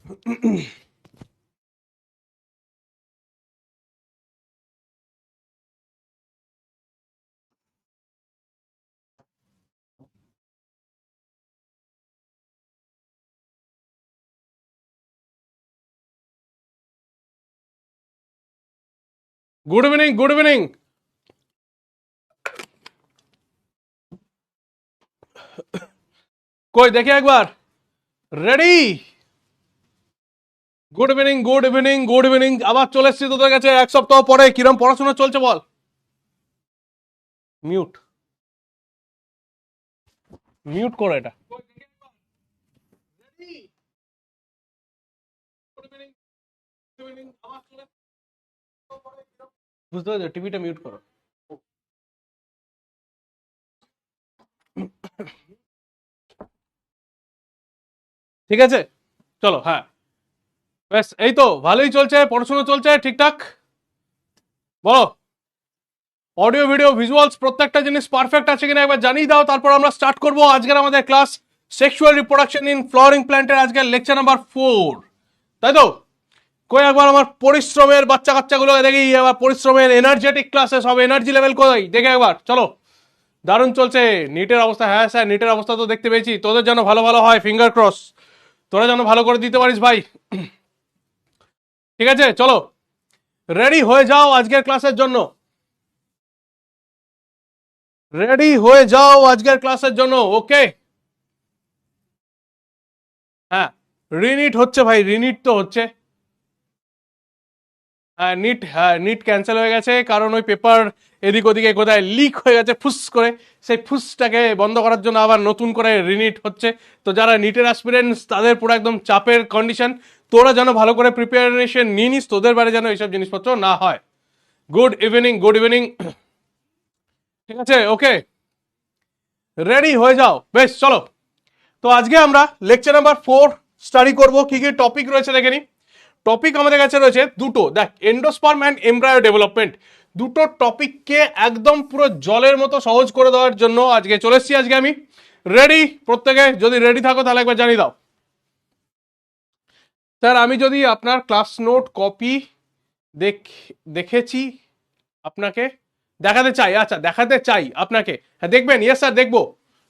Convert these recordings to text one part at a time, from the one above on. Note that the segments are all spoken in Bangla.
Good evening, good evening. কই দেখি একবার। Ready? Good evening, good evening, good evening. আবার চলে এসেছি তোদের কাছে এক সপ্তাহ পরে। কিরম পড়াশোনা চলছে বল? মিউট, মিউট করো এটা। বুঝতে পারছো? টিভিটা মিউট করো। ঠিক আছে, চলো। হ্যাঁ, বেশ, এই তো ভালোই চলছে, পড়াশোনা চলছে ঠিকঠাক। বলো, অডিও ভিডিও ভিজুয়ালস প্রত্যেকটা জিনিস পারফেক্ট আছে কিনা একবার জানিয়ে দাও, তারপর আমরা স্টার্ট করব আজকের আমাদের class. Sexual reproduction in flowering প্ল্যান্টের আজকের লেকচার নাম্বার 4, তাই তো? কই একবার আমার পরিশ্রমের বাচ্চা কাচ্চাগুলোকে দেখি, আবার পরিশ্রমের এনার্জেটিক ক্লাসে সব এনার্জি লেভেল কই দেখে একবার। চলো, দারুণ চলছে। নিটের অবস্থা, হ্যাঁ স্যার নিটের অবস্থা তো দেখতে পেয়েছি। তোদের যেন ভালো ভালো হয়, ফিঙ্গার ক্রস। তোরা যেন ভালো করে দিতে পারিস ভাই। ঠিক আছে, চলো রেডি হয়ে যাও আজকের ক্লাসের জন্য। রেডি হয়ে যাও আজকের ক্লাসের জন্য, ওকে? হ্যাঁ, রিনিট হচ্ছে ভাই, রিনিট তো হচ্ছে। হ্যাঁ নিট, হ্যাঁ নিট ক্যান্সেল হয়ে গেছে কারণ ওই পেপার এদিক ওদিকে কোথায় লিক হয়ে গেছে ফুস করে। সেই ফুসটাকে বন্ধ করার জন্য আবার নতুন করে রিনিট হচ্ছে। তো যারা নিটের অ্যাসপিরেন্টস তাদের পুরো একদম চাপের কন্ডিশন। তোরা যেন ভালো করে প্রিপারেশন নিয়ে নিস, তোদের বারে যেন এইসব জিনিসপত্র না হয়। Good evening, good evening. ঠিক আছে, ওকে, রেডি হয়ে যাও। বেশ, চলো। তো আজকে আমরা লেকচার নাম্বার 4 স্টাডি করব। কি কি টপিক রয়েছে দেখে নি। টপিক আমাদের কাছে রয়েছে দুটো। দেখ, এন্ডোস্পার্ম অ্যান্ড এমব্রায়ো ডেভেলপমেন্ট, দুটো টপিককে একদম পুরো জলের মতো সহজ করে দেওয়ার জন্য আজকে চলে এসেছি। আজকে আমি রেডি। প্রত্যেকে যদি রেডি থাকো তাহলে একবার জানিয়ে দাও। স্যার আমি যদি আপনার ক্লাস নোট কপি দেখেছি আপনাকে দেখাতে চাই। আচ্ছা, দেখাতে চাই আপনাকে। হ্যাঁ দেখবেন? ইয়েস স্যার দেখবো।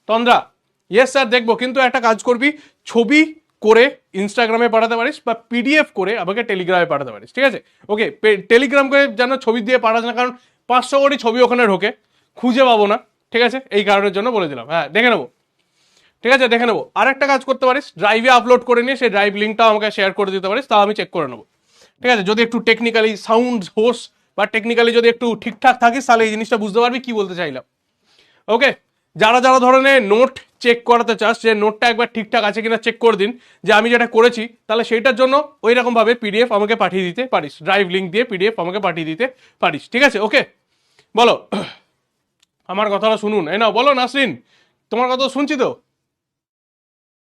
তন্দ্রা, ইয়েস স্যার দেখবো, কিন্তু একটা কাজ করবি, ছবি করে ইনস্টাগ্রামে পাঠাতে পারিস বা পিডিএফ করে আমাকে টেলিগ্রামে পাঠাতে পারিস, ঠিক আছে? ওকে, টেলিগ্রাম করে যেন ছবি দিয়ে পাঠাস না, কারণ 500 কোটি ছবি ওখানে ঢোকে, খুঁজে পাবো না, ঠিক আছে? এই কারণের জন্য বলে দিলাম। হ্যাঁ দেখে নেবো, ঠিক আছে দেখে নেবো। আর একটা কাজ করতে পারিস, ড্রাইভে আপলোড করে নিয়ে সেই ড্রাইভ লিঙ্কটাও আমাকে শেয়ার করে দিতে পারিস, তাও আমি চেক করে নেবো, ঠিক আছে? যদি একটু টেকনিক্যালি সাউন্ড হোস বা টেকনিক্যালি যদি একটু ঠিকঠাক থাকিস তাহলে এই জিনিসটা বুঝতে পারবি কি বলতে চাইলাম। ওকে, যারা যারা ধরনের নোট চেক করাতে চাস, যে নোটটা একবার ঠিকঠাক আছে কিনা চেক করে দিন, যে আমি যেটা করেছি, তাহলে সেইটার জন্য ওই রকম ভাবে পিডিএফ আমাকে পাঠিয়ে দিতে পারিস, ড্রাইভ লিঙ্ক দিয়ে পিডিএফ আমাকে পাঠিয়ে দিতে পারিস, ঠিক আছে? ওকে, বলো আমার কথাটা শুনুন। এই নাও, বলো নাসরিন, তোমার কথা শুনছি তো।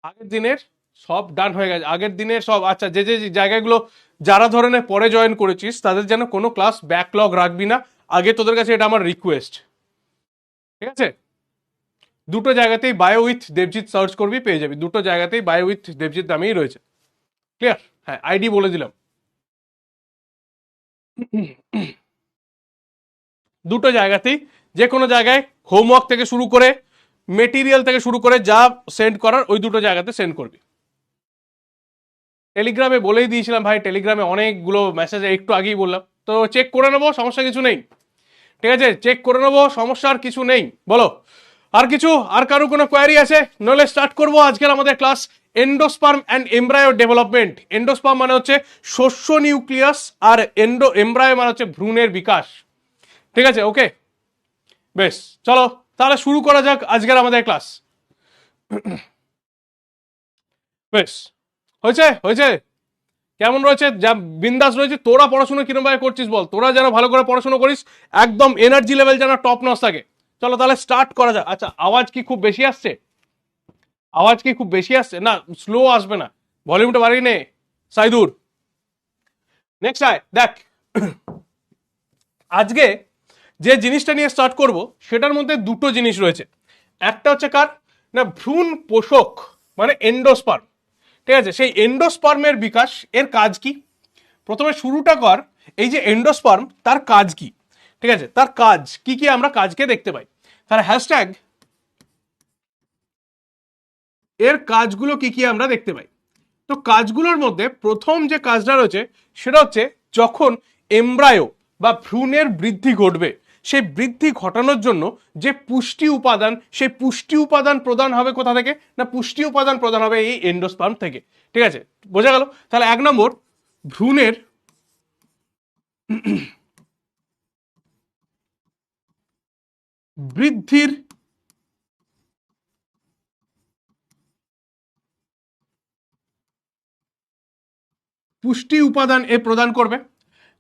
আগের দিনের সব ডান হয়ে গেছে, আগের দিনের সব। আচ্ছা, যে যে জায়গাগুলো যারা ধরনের পরে জয়েন করেছিস তাদের যেন কোনো ক্লাস ব্যাকলগ রাখবি না আগে, তোদের কাছে এটা আমার রিকোয়েস্ট, ঠিক আছে? দুটো জায়গাতেই বায়ো উইথ দেবজিৎ সার্চ করবি, পেয়ে যাবি। দুটো জায়গাতেই বায়ো উইথ দেবজিৎ নামেই রয়েছে, ক্লিয়ার? হ্যাঁ, আইডি বলে দিলাম। দুটো জায়গাতেই, যে কোনো জায়গায় হোমওয়ার্ক থেকে শুরু করে মেটেরিয়াল থেকে শুরু করে যা সেন্ড করার ওই দুটো জায়গাতে সেন্ড করবি। টেলিগ্রামে বলেই দিয়েছিলাম ভাই, টেলিগ্রামে অনেকগুলো মেসেজ একটু আগেই বললাম, তো চেক করে নেবো, সমস্যা কিছু নেই, ঠিক আছে? চেক করে নেবো, সমস্যার কিছু নেই। বলো আর কিছু, আর কারো কোনো কোয়ারি আছে? নইলে স্টার্ট করবো আজকের আমাদের class. Endosperm and embryo development. Endosperm মানে হচ্ছে শস্য নিউক্লিয়াস, আর এমব্রায়ো মানে হচ্ছে ভ্রূণের বিকাশ, ঠিক আছে? ওকে, বেশ, চলো তাহলে শুরু করা যাক আজকের আমাদের ক্লাস। বেশ, হয়েছে হয়েছে, কেমন রয়েছে? যা বিন্দাস রয়েছে। তোরা পড়াশোনা কিরকম ভাবে করছিস বল? তোরা যেন ভালো করে পড়াশোনা করিস, একদম এনার্জি লেভেল যেন টপ নচ থাকে। চলো তাহলে স্টার্ট করা যাক। আচ্ছা, আওয়াজ কি খুব বেশি আসছে? আওয়াজ কি খুব বেশি আসছে? না, স্লো আসবে না, ভলিউমটা বাড়িয়ে নে সাইদুর। নেক্সট আয় দেখ, আজকে যে জিনিসটা নিয়ে স্টার্ট করব সেটার মধ্যে দুটো জিনিস রয়েছে। একটা হচ্ছে কার না, ভ্রূণ পোষক মানে এন্ডোস্পার্ম, ঠিক আছে, সেই এন্ডোস্পার্মের বিকাশ এর কাজ কি? প্রথমে শুরুটা কর, এই যে এন্ডোস্পার্ম তার কাজ কি, ঠিক আছে, তার কাজ কি কি আমরা কাজকে দেখতে পাই, তাহলে হ্যাশট্যাগ এর কাজগুলো কি কি আমরা দেখতে পাই। তো কাজগুলোর মধ্যে প্রথম যে কাজটা রয়েছে সেটা হচ্ছে যখন এমব্রায়ো বা ভ্রূণের বৃদ্ধি ঘটবে, সেই বৃদ্ধি ঘটানোর জন্য যে পুষ্টি উপাদান, সেই পুষ্টি উপাদান প্রদান হবে কোথা থেকে না, পুষ্টি উপাদান প্রদান হবে এই এন্ডোস্পার্ম থেকে। ঠিক আছে, বোঝা গেল? তাহলে 1 নম্বর, ভ্রূণের বৃদ্ধির পুষ্টি উপাদান এ প্রদান করবে।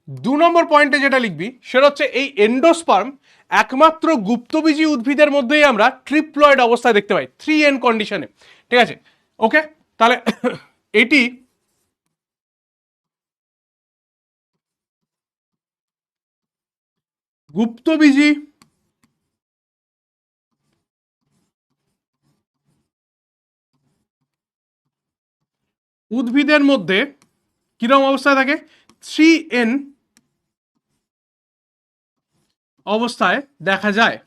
2 নম্বর পয়েন্টে যেটা লিখবি সেটা হচ্ছে এই এন্ডোস্পার্ম একমাত্র গুপ্তবীজী উদ্ভিদের মধ্যেই আমরা ট্রিপ্লয়েড অবস্থায় দেখতে পাই, 3N কন্ডিশনে। ঠিক আছে, ওকে, তাহলে এটি গুপ্তবীজী উদ্ভিদের মধ্যে কিরকম অবস্থায় থাকে, 3N অবস্থায় দেখা যায়।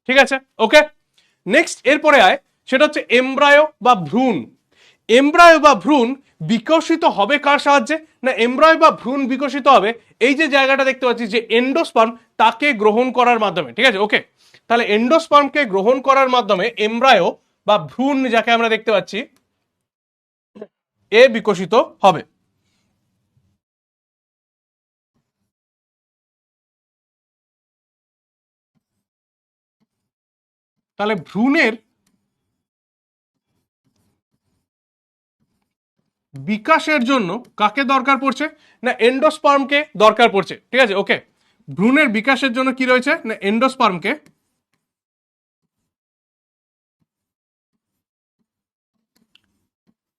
ঠিক আছে, ওকে, নেক্সট এরপরে আয়, সেটা হচ্ছে এমব্রায়ো বা ভ্রূণ। এমব্রায়ো বা ভ্রূণ বিকশিত হবে কার সাহায্যে না, এমব্রায়ো বা ভ্রূণ বিকশিত হবে এই যে জায়গাটা দেখতে পাচ্ছি যে এন্ডোস্পার্ম, তাকে গ্রহণ করার মাধ্যমে। ঠিক আছে, ওকে, তাহলে এন্ডোস্পার্মকে গ্রহণ করার মাধ্যমে এমব্রায়ো বা ভ্রূণ যাকে আমরা দেখতে পাচ্ছি এ বিকশিত হবে। তাহলে ভ্রূণের বিকাশের জন্য কাকে দরকার পড়ছে না, এন্ডোস্পার্মকে দরকার পড়ছে। ঠিক আছে, ওকে, ভ্রূণের বিকাশের জন্য কি রয়েছে না, এন্ডোস্পার্মকে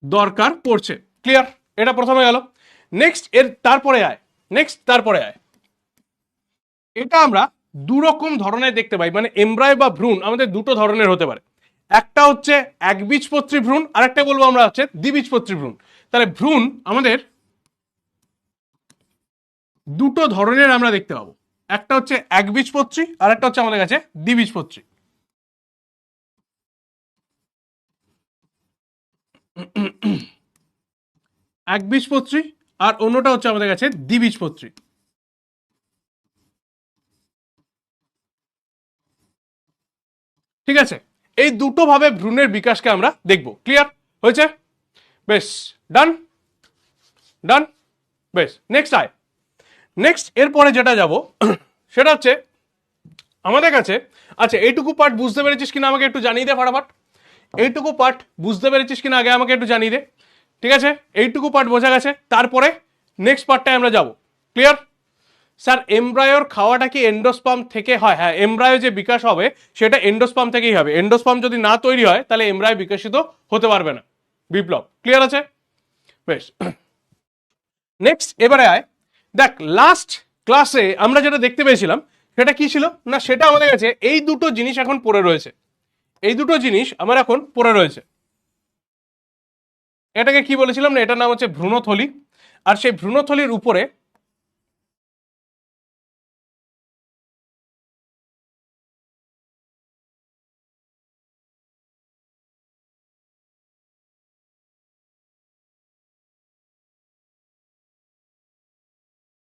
দরকার পড়ছে। ক্লিয়ার? এটা প্রথমে গেল। নেক্সট এর তারপরে আয়, এটা আমরা দু রকম ধরনের দেখতে পাই, মানে এমব্রায়ো বা ভ্রূণ আমাদের দুটো ধরনের হতে পারে। একটা হচ্ছে একবীজপত্রী ভ্রূণ, আর একটা বলবো আমরা হচ্ছে দ্বিবীজপত্রী ভ্রূণ। তাহলে ভ্রূণ আমাদের দুটো ধরনের আমরা দেখতে পাবো, একটা হচ্ছে একবীজপত্রী আর একটা হচ্ছে আমাদের কাছে দ্বিবীজপত্রী। একবীজপত্রী আর অন্যটা হচ্ছে আমাদের কাছে দ্বিবীজপত্রী। ঠিক আছে, এই দুটো ভাবে ভ্রূণের বিকাশকে আমরা দেখব। ক্লিয়ার হয়েছে? বেশ, ডান ডান, বেশ, নেক্সট আয়। নেক্সট এরপরে যেটা যাব সেটা হচ্ছে আমাদের কাছে, আচ্ছা এইটুকু পার্ট বুঝতে পেরেছিস কিনা আমাকে একটু জানিয়ে দে ফটাফট। এইটুকু পার্ট বুঝতে পেরেছিস কিনা আগে আমাকে একটু জানিয়ে দে। ঠিক আছে, এইটুকু পার্ট বোঝা গেছে, তারপরে নেক্সট পার্টটায় আমরা যাব। ক্লিয়ার? স্যার এমব্রায়োর খাওয়াটা কি এন্ডোস্পার্ম থেকে হয়? হ্যাঁ, এমব্রায়ো যে বিকাশ হবে সেটা এন্ডোস্পার্ম থেকেই হবে। এন্ডোস্পার্ম যদি না তৈরি হয় তাহলে এমব্রায়ো বিকশিত হতে পারবে না। বিপ্লব, ক্লিয়ার আছে? বেশ, নেক্সট এবারে আয়। দেখ, লাস্ট ক্লাসে আমরা যেটা দেখতে পেয়েছিলাম সেটা কি ছিল না, সেটা আমাদের কাছে এই দুটো জিনিস এখন পড়ে রয়েছে। এই দুটো জিনিস আমার এখন পড়ে রয়েছে। এটাকে কি বলেছিলাম না, এটার নাম হচ্ছে ভ্রূণথলি। আর সেই ভ্রূণথলির উপরে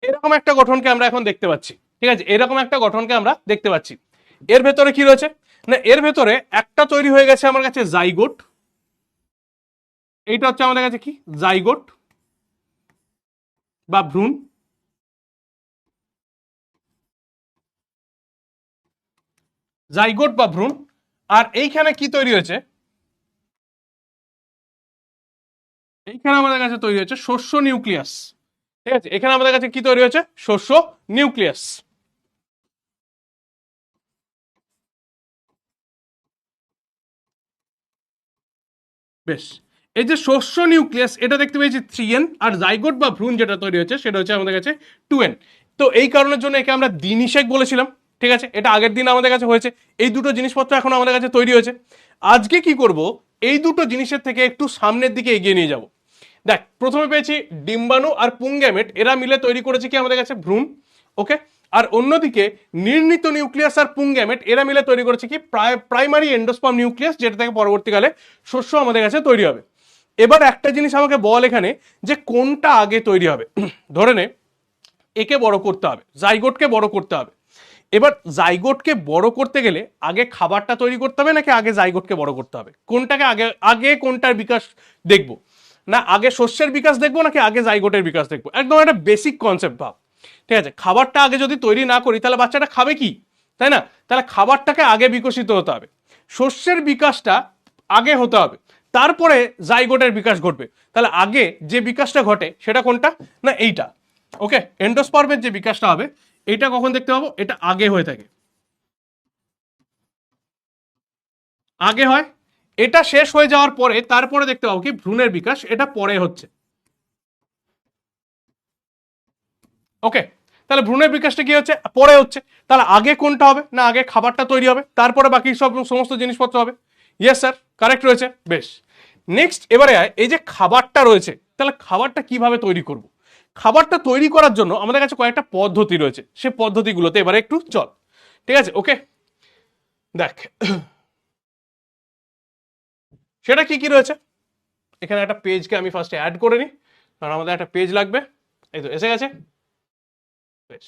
এরকম একটা গঠনকে আমরা এখন দেখতে পাচ্ছি। ঠিক আছে, এরকম একটা গঠনকে আমরা দেখতে পাচ্ছি। এর ভেতরে কি রয়েছে না, এর ভেতরে একটা তৈরি হয়ে গেছে আমার কাছে জাইগোট। এইটা হচ্ছে আমাদের কাছে কি, জাইগোট বা ভ্রূণ। জাইগোট বা ভ্রূণ। আর এইখানে কি তৈরি হয়েছে, এইখানে আমাদের কাছে তৈরি হয়েছে শস্য নিউক্লিয়াস। ঠিক আছে, এখানে আমাদের কাছে কি তৈরি হয়েছে, শস্য নিউক্লিয়াস। বেশ, এই যে শস্য নিউক্লিয়াস এটা দেখতে পেয়েছি 3N, আর জাইগোট বা ভ্রূণ যেটা তৈরি হচ্ছে সেটা হচ্ছে আমাদের কাছে 2N। তো এই কারণের জন্য একে আমরা দ্বিনিষেক বলেছিলাম। ঠিক আছে, এটা আগের দিন আমাদের কাছে হয়েছে। এই দুটো জিনিসপত্র এখন আমাদের কাছে তৈরি হয়েছে। আজকে কি করব, এই দুটো জিনিসের থেকে একটু সামনের দিকে এগিয়ে নিয়ে যাব। দেখ, প্রথমে পেয়েছি ডিম্বাণু আর পুংগ্যামেট, এরা মিলে তৈরি করেছে কি আমাদের কাছে ভ্রূণ। ওকে, আর অন্যদিকে নির্ণিত নিউক্লিয়াস আর পুংগ্যামেট এরা মিলে তৈরি করেছে কি প্রাইমারি এন্ডোস্পার্ম নিউক্লিয়াস, যেটা থেকে পরবর্তীকালে শস্য আমাদের কাছে তৈরি হবে। এবার একটা জিনিস আমাকে বল এখানে, যে কোনটা আগে তৈরি হবে। ধরে নে একে বড় করতে হবে, জাইগোটকে বড় করতে হবে। এবার জাইগোটকে বড় করতে গেলে আগে খাবারটা তৈরি করতে হবে নাকি আগে জাইগোটকে বড় করতে হবে? কোনটাকে আগে আগে কোনটার বিকাশ দেখবো, না আগে শস্যের বিকাশ দেখবো নাকি আগে জাইগোটের বিকাশ দেখবো? একদম একটা বেসিক কনসেপ্ট ভাব। ঠিক আছে, খাবারটা আগে যদি তৈরি না করি তাহলে বাচ্চাটা খাবে কি, তাই না? তাহলে খাবারটাকে আগে বিকশিত হতে হবে, শস্যের বিকাশটা আগে হতে হবে, তারপরে জাইগোটের বিকাশ ঘটবে। তাহলে আগে যে বিকাশটা ঘটে সেটা কোনটা, না এইটা। ওকে, এন্ডোস্পার্মের যে বিকাশটা হবে এটা কখন দেখতে পাবো, এটা আগে হয়ে থাকে, আগে হয়। এটা শেষ হয়ে যাওয়ার পরে তারপরে দেখতে পাবো কি ভ্রূণের বিকাশ, এটা পরে হচ্ছে। ওকে, তাহলে ভ্রূণের বিকাশটা কি হচ্ছে, পরে হচ্ছে। তাহলে আগে কোনটা হবে, না আগে খাবারটা তৈরি হবে, তারপরে বাকি সব সমস্ত জিনিসপত্র হবে। ইয়েস স্যার, কারেক্ট রয়েছে, বেশ। নেক্সট এবারে এই যে খাবারটা রয়েছে, তাহলে খাবারটা কিভাবে তৈরি করব? খাবারটা তৈরি করার জন্য আমাদের কাছে কয়েকটা পদ্ধতি রয়েছে, সে পদ্ধতিগুলোতে এবারে একটু চল। ঠিক আছে, ওকে, দেখ সেটা কি কি রয়েছে। এখানে একটা পেজকে আমি ফার্স্টে অ্যাড করে নিই, কারণ আমাদের একটা পেজ লাগবে। এই তো এসে গেছে, বেশ।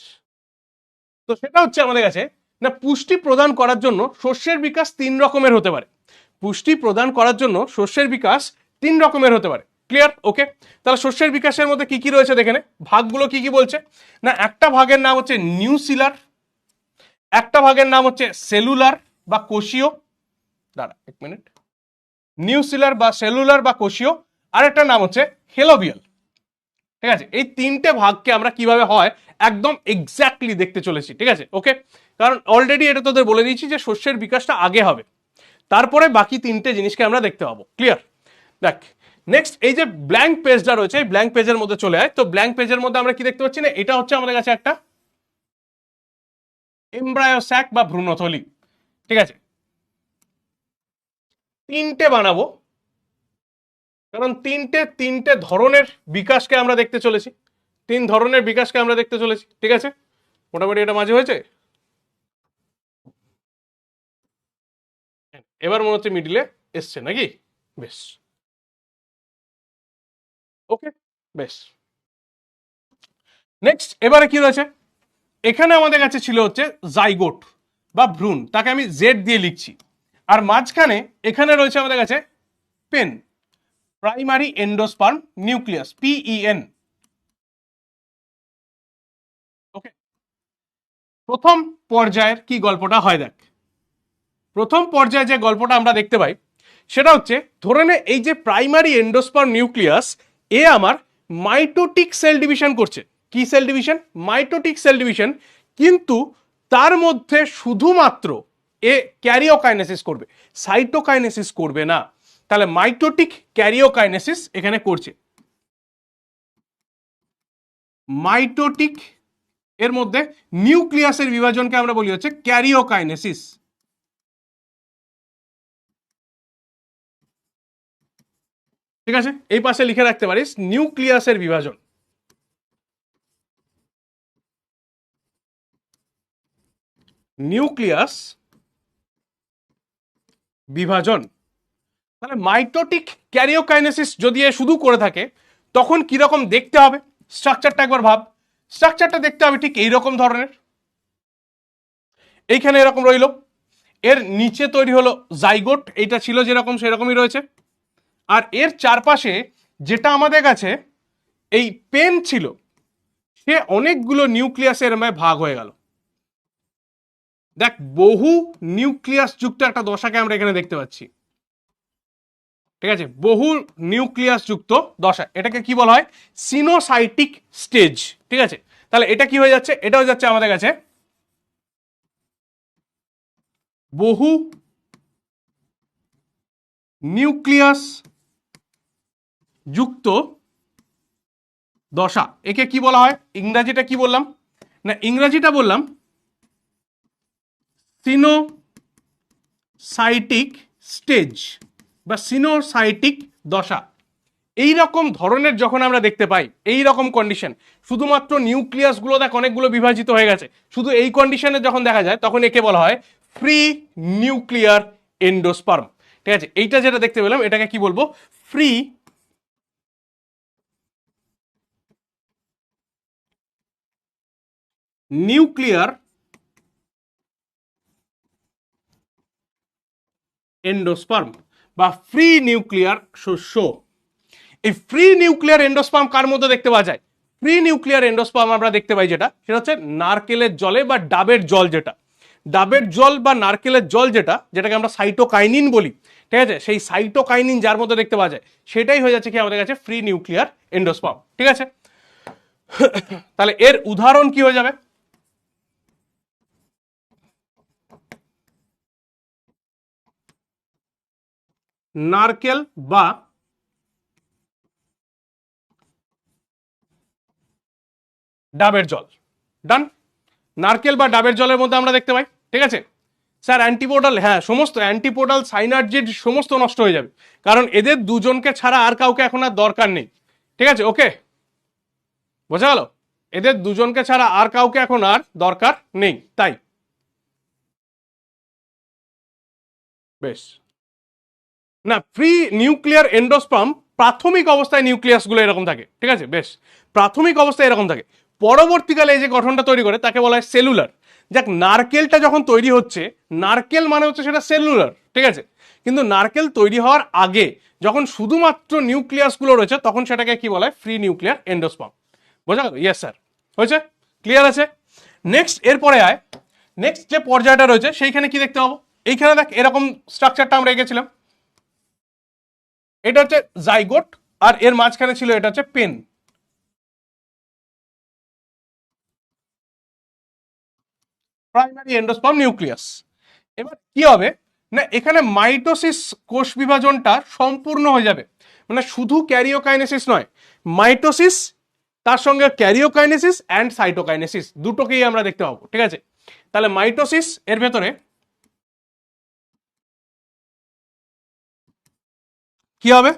তো সেটা হচ্ছে আমাদের কাছে, না পুষ্টি প্রদান করার জন্য শস্যের বিকাশ তিন রকমের হতে পারে। পুষ্টি প্রদান করার জন্য শস্যের বিকাশ তিন রকমের হতে পারে। ক্লিয়ার? ওকে, তাহলে শস্যের বিকাশের মধ্যে কি কি রয়েছে দেখে নে, ভাগগুলো কি কি বলছে। না একটা ভাগের নাম হচ্ছে নিউসিলার, একটা ভাগের নাম হচ্ছে সেলুলার বা কোষীয়, দাঁড়া এক মিনিট, নিউসিলার বা সেলুলার বা কোষীয়, আর একটা নাম হচ্ছে হেলোবিয়াল। ঠিক আছে, এই তিনটে ভাগকে আমরা কিভাবে হয় একদম এক্স্যাক্টলি দেখতে চলেছি। ঠিক আছে, ওকে, কারণ অলরেডি এটা তোদের বলে দিয়েছি যে শস্যের বিকাশটা আগে হবে, তারপরে বাকি তিনটে জিনিসকে আমরা দেখতে পাবো। ক্লিয়ার? দেখ, নেক্সট এই যে ব্ল্যাঙ্ক পেজটা রয়েছে, এই ব্ল্যাঙ্ক পেজের মধ্যে চলে আয়। তো ব্ল্যাঙ্ক পেজের মধ্যে আমরা কি দেখতে পাচ্ছি, না এটা হচ্ছে আমাদের কাছে একটা এমব্রায়ো স্যাক বা ভ্রূণথলি। ঠিক আছে, তিনটে বানাবো, কারণ তিনটে তিনটে ধরনের বিকাশকে আমরা দেখতে চলেছি, তিন ধরনের বিকাশকে আমরা দেখতে চলেছি। ঠিক আছে, মোটামুটি এটা মাঝে হয়েছে। এবার মনে হচ্ছে মিডিলে এসছে নাকি, বেশ। ওকে, বেশ। নেক্সট এবারে কি রয়েছে, এখানে আমাদের কাছে ছিল হচ্ছে জাইগোট বা ভ্রূণ, তাকে আমি জেড দিয়ে লিখছি। আর মাঝখানে এখানে রয়েছে আমাদের কাছে PEN, primary endosperm nucleus, PEN. Okay, প্রথম পর্যায়ের কি গল্পটা হয় দেখ। প্রথম পর্যায়ে যে গল্পটা আমরা দেখতে পাই সেটা হচ্ছে, ধরে নে এই যে প্রাইমারি এন্ডোস্পার্ম নিউক্লিয়াস, এ আমার মাইটোটিক সেল ডিভিশন করছে। কি cell division? Mitotic cell division. কিন্তু তার মধ্যে শুধুমাত্র এ ক্যারিওকাইনেসিস করবে, সাইটোকাইনেসিস করবে না। তাহলে মাইটোটিক ক্যারিওকাইনেসিস এখানে করছে। মাইটোটিক এর মধ্যে নিউক্লিয়াসের বিভাজনকে আমরা বলি হচ্ছে ক্যারিওকাইনেসিস। ঠিক আছে, এই পাশে লিখে রাখতে পারিস নিউক্লিয়াসের বিভাজন। নিউক্লিয়াস বিভাজন। তাহলে মাইটোটিক ক্যারিওকাইনেসিস যদি এ শুধু করে থাকে তখন কিরকম দেখতে হবে, স্ট্রাকচারটা একবার ভাব। স্ট্রাকচারটা দেখতে হবে ঠিক এইরকম ধরনের, এইখানে এরকম রইল, এর নিচে তৈরি হলো জাইগোট, এইটা ছিল যেরকম সেরকমই রয়েছে। আর এর চারপাশে যেটা আমাদের কাছে এই পেন ছিল, সে অনেকগুলো নিউক্লিয়াসের ভাগ হয়ে গেল। দেখ, বহু নিউক্লিয়াস যুক্ত একটা দশাকে আমরা এখানে দেখতে পাচ্ছি। ঠিক আছে, বহু নিউক্লিয়াস যুক্ত দশা, এটাকে কি বলা হয়? Coenocytic stage. ঠিক আছে, তাহলে এটা কি হয়ে যাচ্ছে, এটা হয়ে যাচ্ছে আমাদের কাছে বহু নিউক্লিয়াস যুক্ত দশা। একে কি বলা হয়? ইংরাজিটা কি বললাম, না ইংরাজিটা বললাম সিনোসাইটিক স্টেজ বা সিনোসাইটিক দশা, এই রকম ধরনের যখন আমরা দেখতে পাই, এই রকম কন্ডিশন, শুধুমাত্র নিউক্লিয়াস গুলো দেখ অনেকগুলো বিভাজিত হয়ে গেছে, শুধু এই কন্ডিশনে যখন দেখা যায় তখন একে বলা হয় ফ্রি নিউক্লিয়ার এন্ডোস্পার্ম। ঠিক আছে, এইটা যেটা দেখতে পেলাম এটাকে কি বলবো? ফ্রি নিউক্লিয়ার এন্ডোস্পার্ম বা ফ্রি নিউক্লিয়ার শস্য। এই ফ্রি নিউক্লিয়ার এন্ডোস্পার্ম কার মধ্যে দেখতে পাওয়া যায়? ফ্রি নিউক্লিয়ার এন্ডোস্পার্ম আমরা দেখতে পাই যেটা, সেটা হচ্ছে নারকেলের জলে বা ডাবের জল, যেটা ডাবের জল বা নারকেলের জল যেটাকে আমরা সাইটোকাইনিন বলি। ঠিক আছে, সেই সাইটোকাইনিন যার মধ্যে দেখতে পাওয়া যায় সেটাই হয়ে যাচ্ছে কি আমাদের কাছে ফ্রি নিউক্লিয়ার এন্ডোস্পার্ম। ঠিক আছে, তাহলে এর উদাহরণ কি হয়ে যাবে? নারকেল বা ডাবের জল। ডান, নারকেল বা ডাবের জলের মধ্যে আমরা দেখতে পাই। ঠিক আছে স্যার, অ্যান্টিপোডাল, হ্যাঁ সমস্ত অ্যান্টিপোডাল সাইনার্জিড সমস্ত নষ্ট হয়ে যাবে, কারণ এদের দুজনকে ছাড়া আর কাউকে এখন আর দরকার নেই। ঠিক আছে, ওকে, বোঝা গেল? এদের দুজনকে ছাড়া আর কাউকে এখন আর দরকার নেই, তাই বেশ। না, ফ্রি নিউক্লিয়ার এন্ডোস্পার্ম প্রাথমিক অবস্থায় নিউক্লিয়াস গুলো এরকম থাকে। ঠিক আছে, বেশ, প্রাথমিক অবস্থায় এরকম থাকে, পরবর্তীকালে এই যে গঠনটা তৈরি করে তাকে বলা হয় সেলুলার। যাক, নারকেলটা যখন তৈরি হচ্ছে, নারকেল মানে হচ্ছে সেটা সেলুলার। ঠিক আছে, কিন্তু নারকেল তৈরি হওয়ার আগে যখন শুধুমাত্র নিউক্লিয়াস গুলো রয়েছে তখন সেটাকে কি বলা হয়? Free nuclear endosperm. বোঝা গেল? ইয়েস স্যার, হয়েছে, ক্লিয়ার আছে। নেক্সট, এরপরে আয়, নেক্সট যে পর্যায়টা রয়েছে সেইখানে কি দেখতে পাবো? এইখানে দেখ, এরকম স্ট্রাকচারটা আমরা এঁকেছিলাম। এটা হচ্ছে জাইগোট, আর এর মাঝখানে ছিল এটা হচ্ছে পেন। Primary endosperm nucleus. এবার কি হবে না, এখানে মাইটোসিস কোষ বিভাজনটা সম্পূর্ণ হয়ে যাবে, মানে শুধু ক্যারিওকাইনেসিস নয়, মাইটোসিস তার সঙ্গে ক্যারিওকাইনেসিস অ্যান্ড সাইটোকাইনেসিস দুটোকেই আমরা দেখতে পাবো। ঠিক আছে, তাহলে মাইটোসিস এর ভেতরে কি হবে?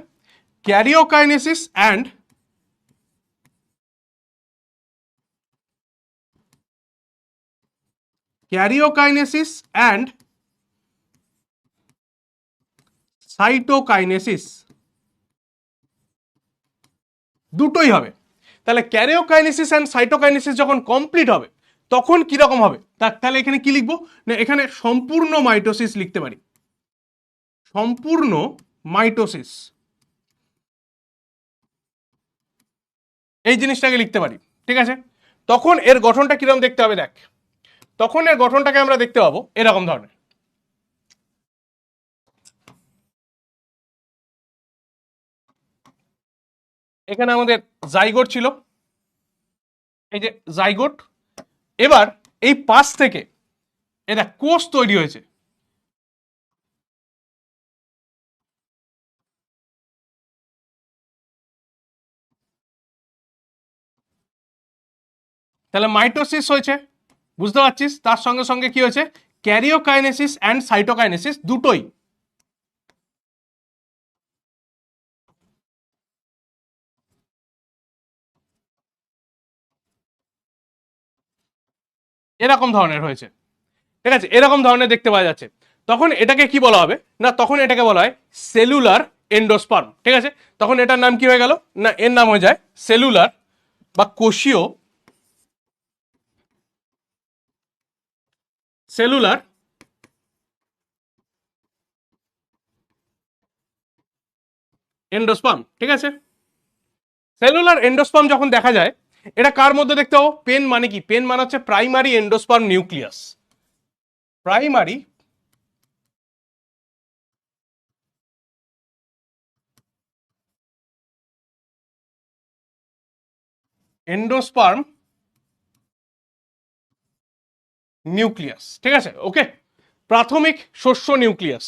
ক্যারিওকাইনেসিস অ্যান্ড সাইটোকাইনেসিস দুটোই হবে। তাহলে ক্যারিওকাইনেসিস অ্যান্ড সাইটোকাইনেসিস যখন কমপ্লিট হবে তখন কি রকম হবে? তাহলে এখানে কি লিখবো না, এখানে সম্পূর্ণ মাইটোসিস লিখতে পারি, সম্পূর্ণ মাইটোসিস, এই জিনিসটাকে লিখতে পারি। ঠিক আছে, তখন এর গঠনটা কিরকম দেখতে হবে? দেখ, তখন এর গঠনটাকে আমরা দেখতে পাবো এরকম ধরনের। এখানে আমাদের জাইগোট ছিল, এই যে জাইগোট, এবার এই পাশ থেকে এটা কোষ তৈরি হয়েছে। তাহলে মাইটোসিস হয়েছে, বুঝতে পারছিস? তার সঙ্গে সঙ্গে কি হয়েছে? ক্যারিওকাইনেসিস অ্যান্ড সাইটোকাইনেসিস দুটোই। এরকম ধরনের হয়েছে। ঠিক আছে, এরকম ধরনের দেখতে পাওয়া যাচ্ছে। তখন এটাকে কি বলা হবে না, তখন এটাকে বলা হয় সেলুলার এন্ডোস্পার্ম। ঠিক আছে, তখন এটার নাম কি হয়ে গেল না, এর নাম হয়ে যায় সেলুলার বা কোষীয় সেলুলার এন্ডোস্পার্ম। ঠিক আছে, সেলুলার এন্ডোস্পার্ম যখন দেখা যায় এটা কার মধ্যে দেখতে পাবো? পেন মানে কি? পেন মানে হচ্ছে primary endosperm nucleus, primary endosperm nucleus. ঠিক আছে, ওকে, প্রাথমিক শস্য নিউক্লিয়াস,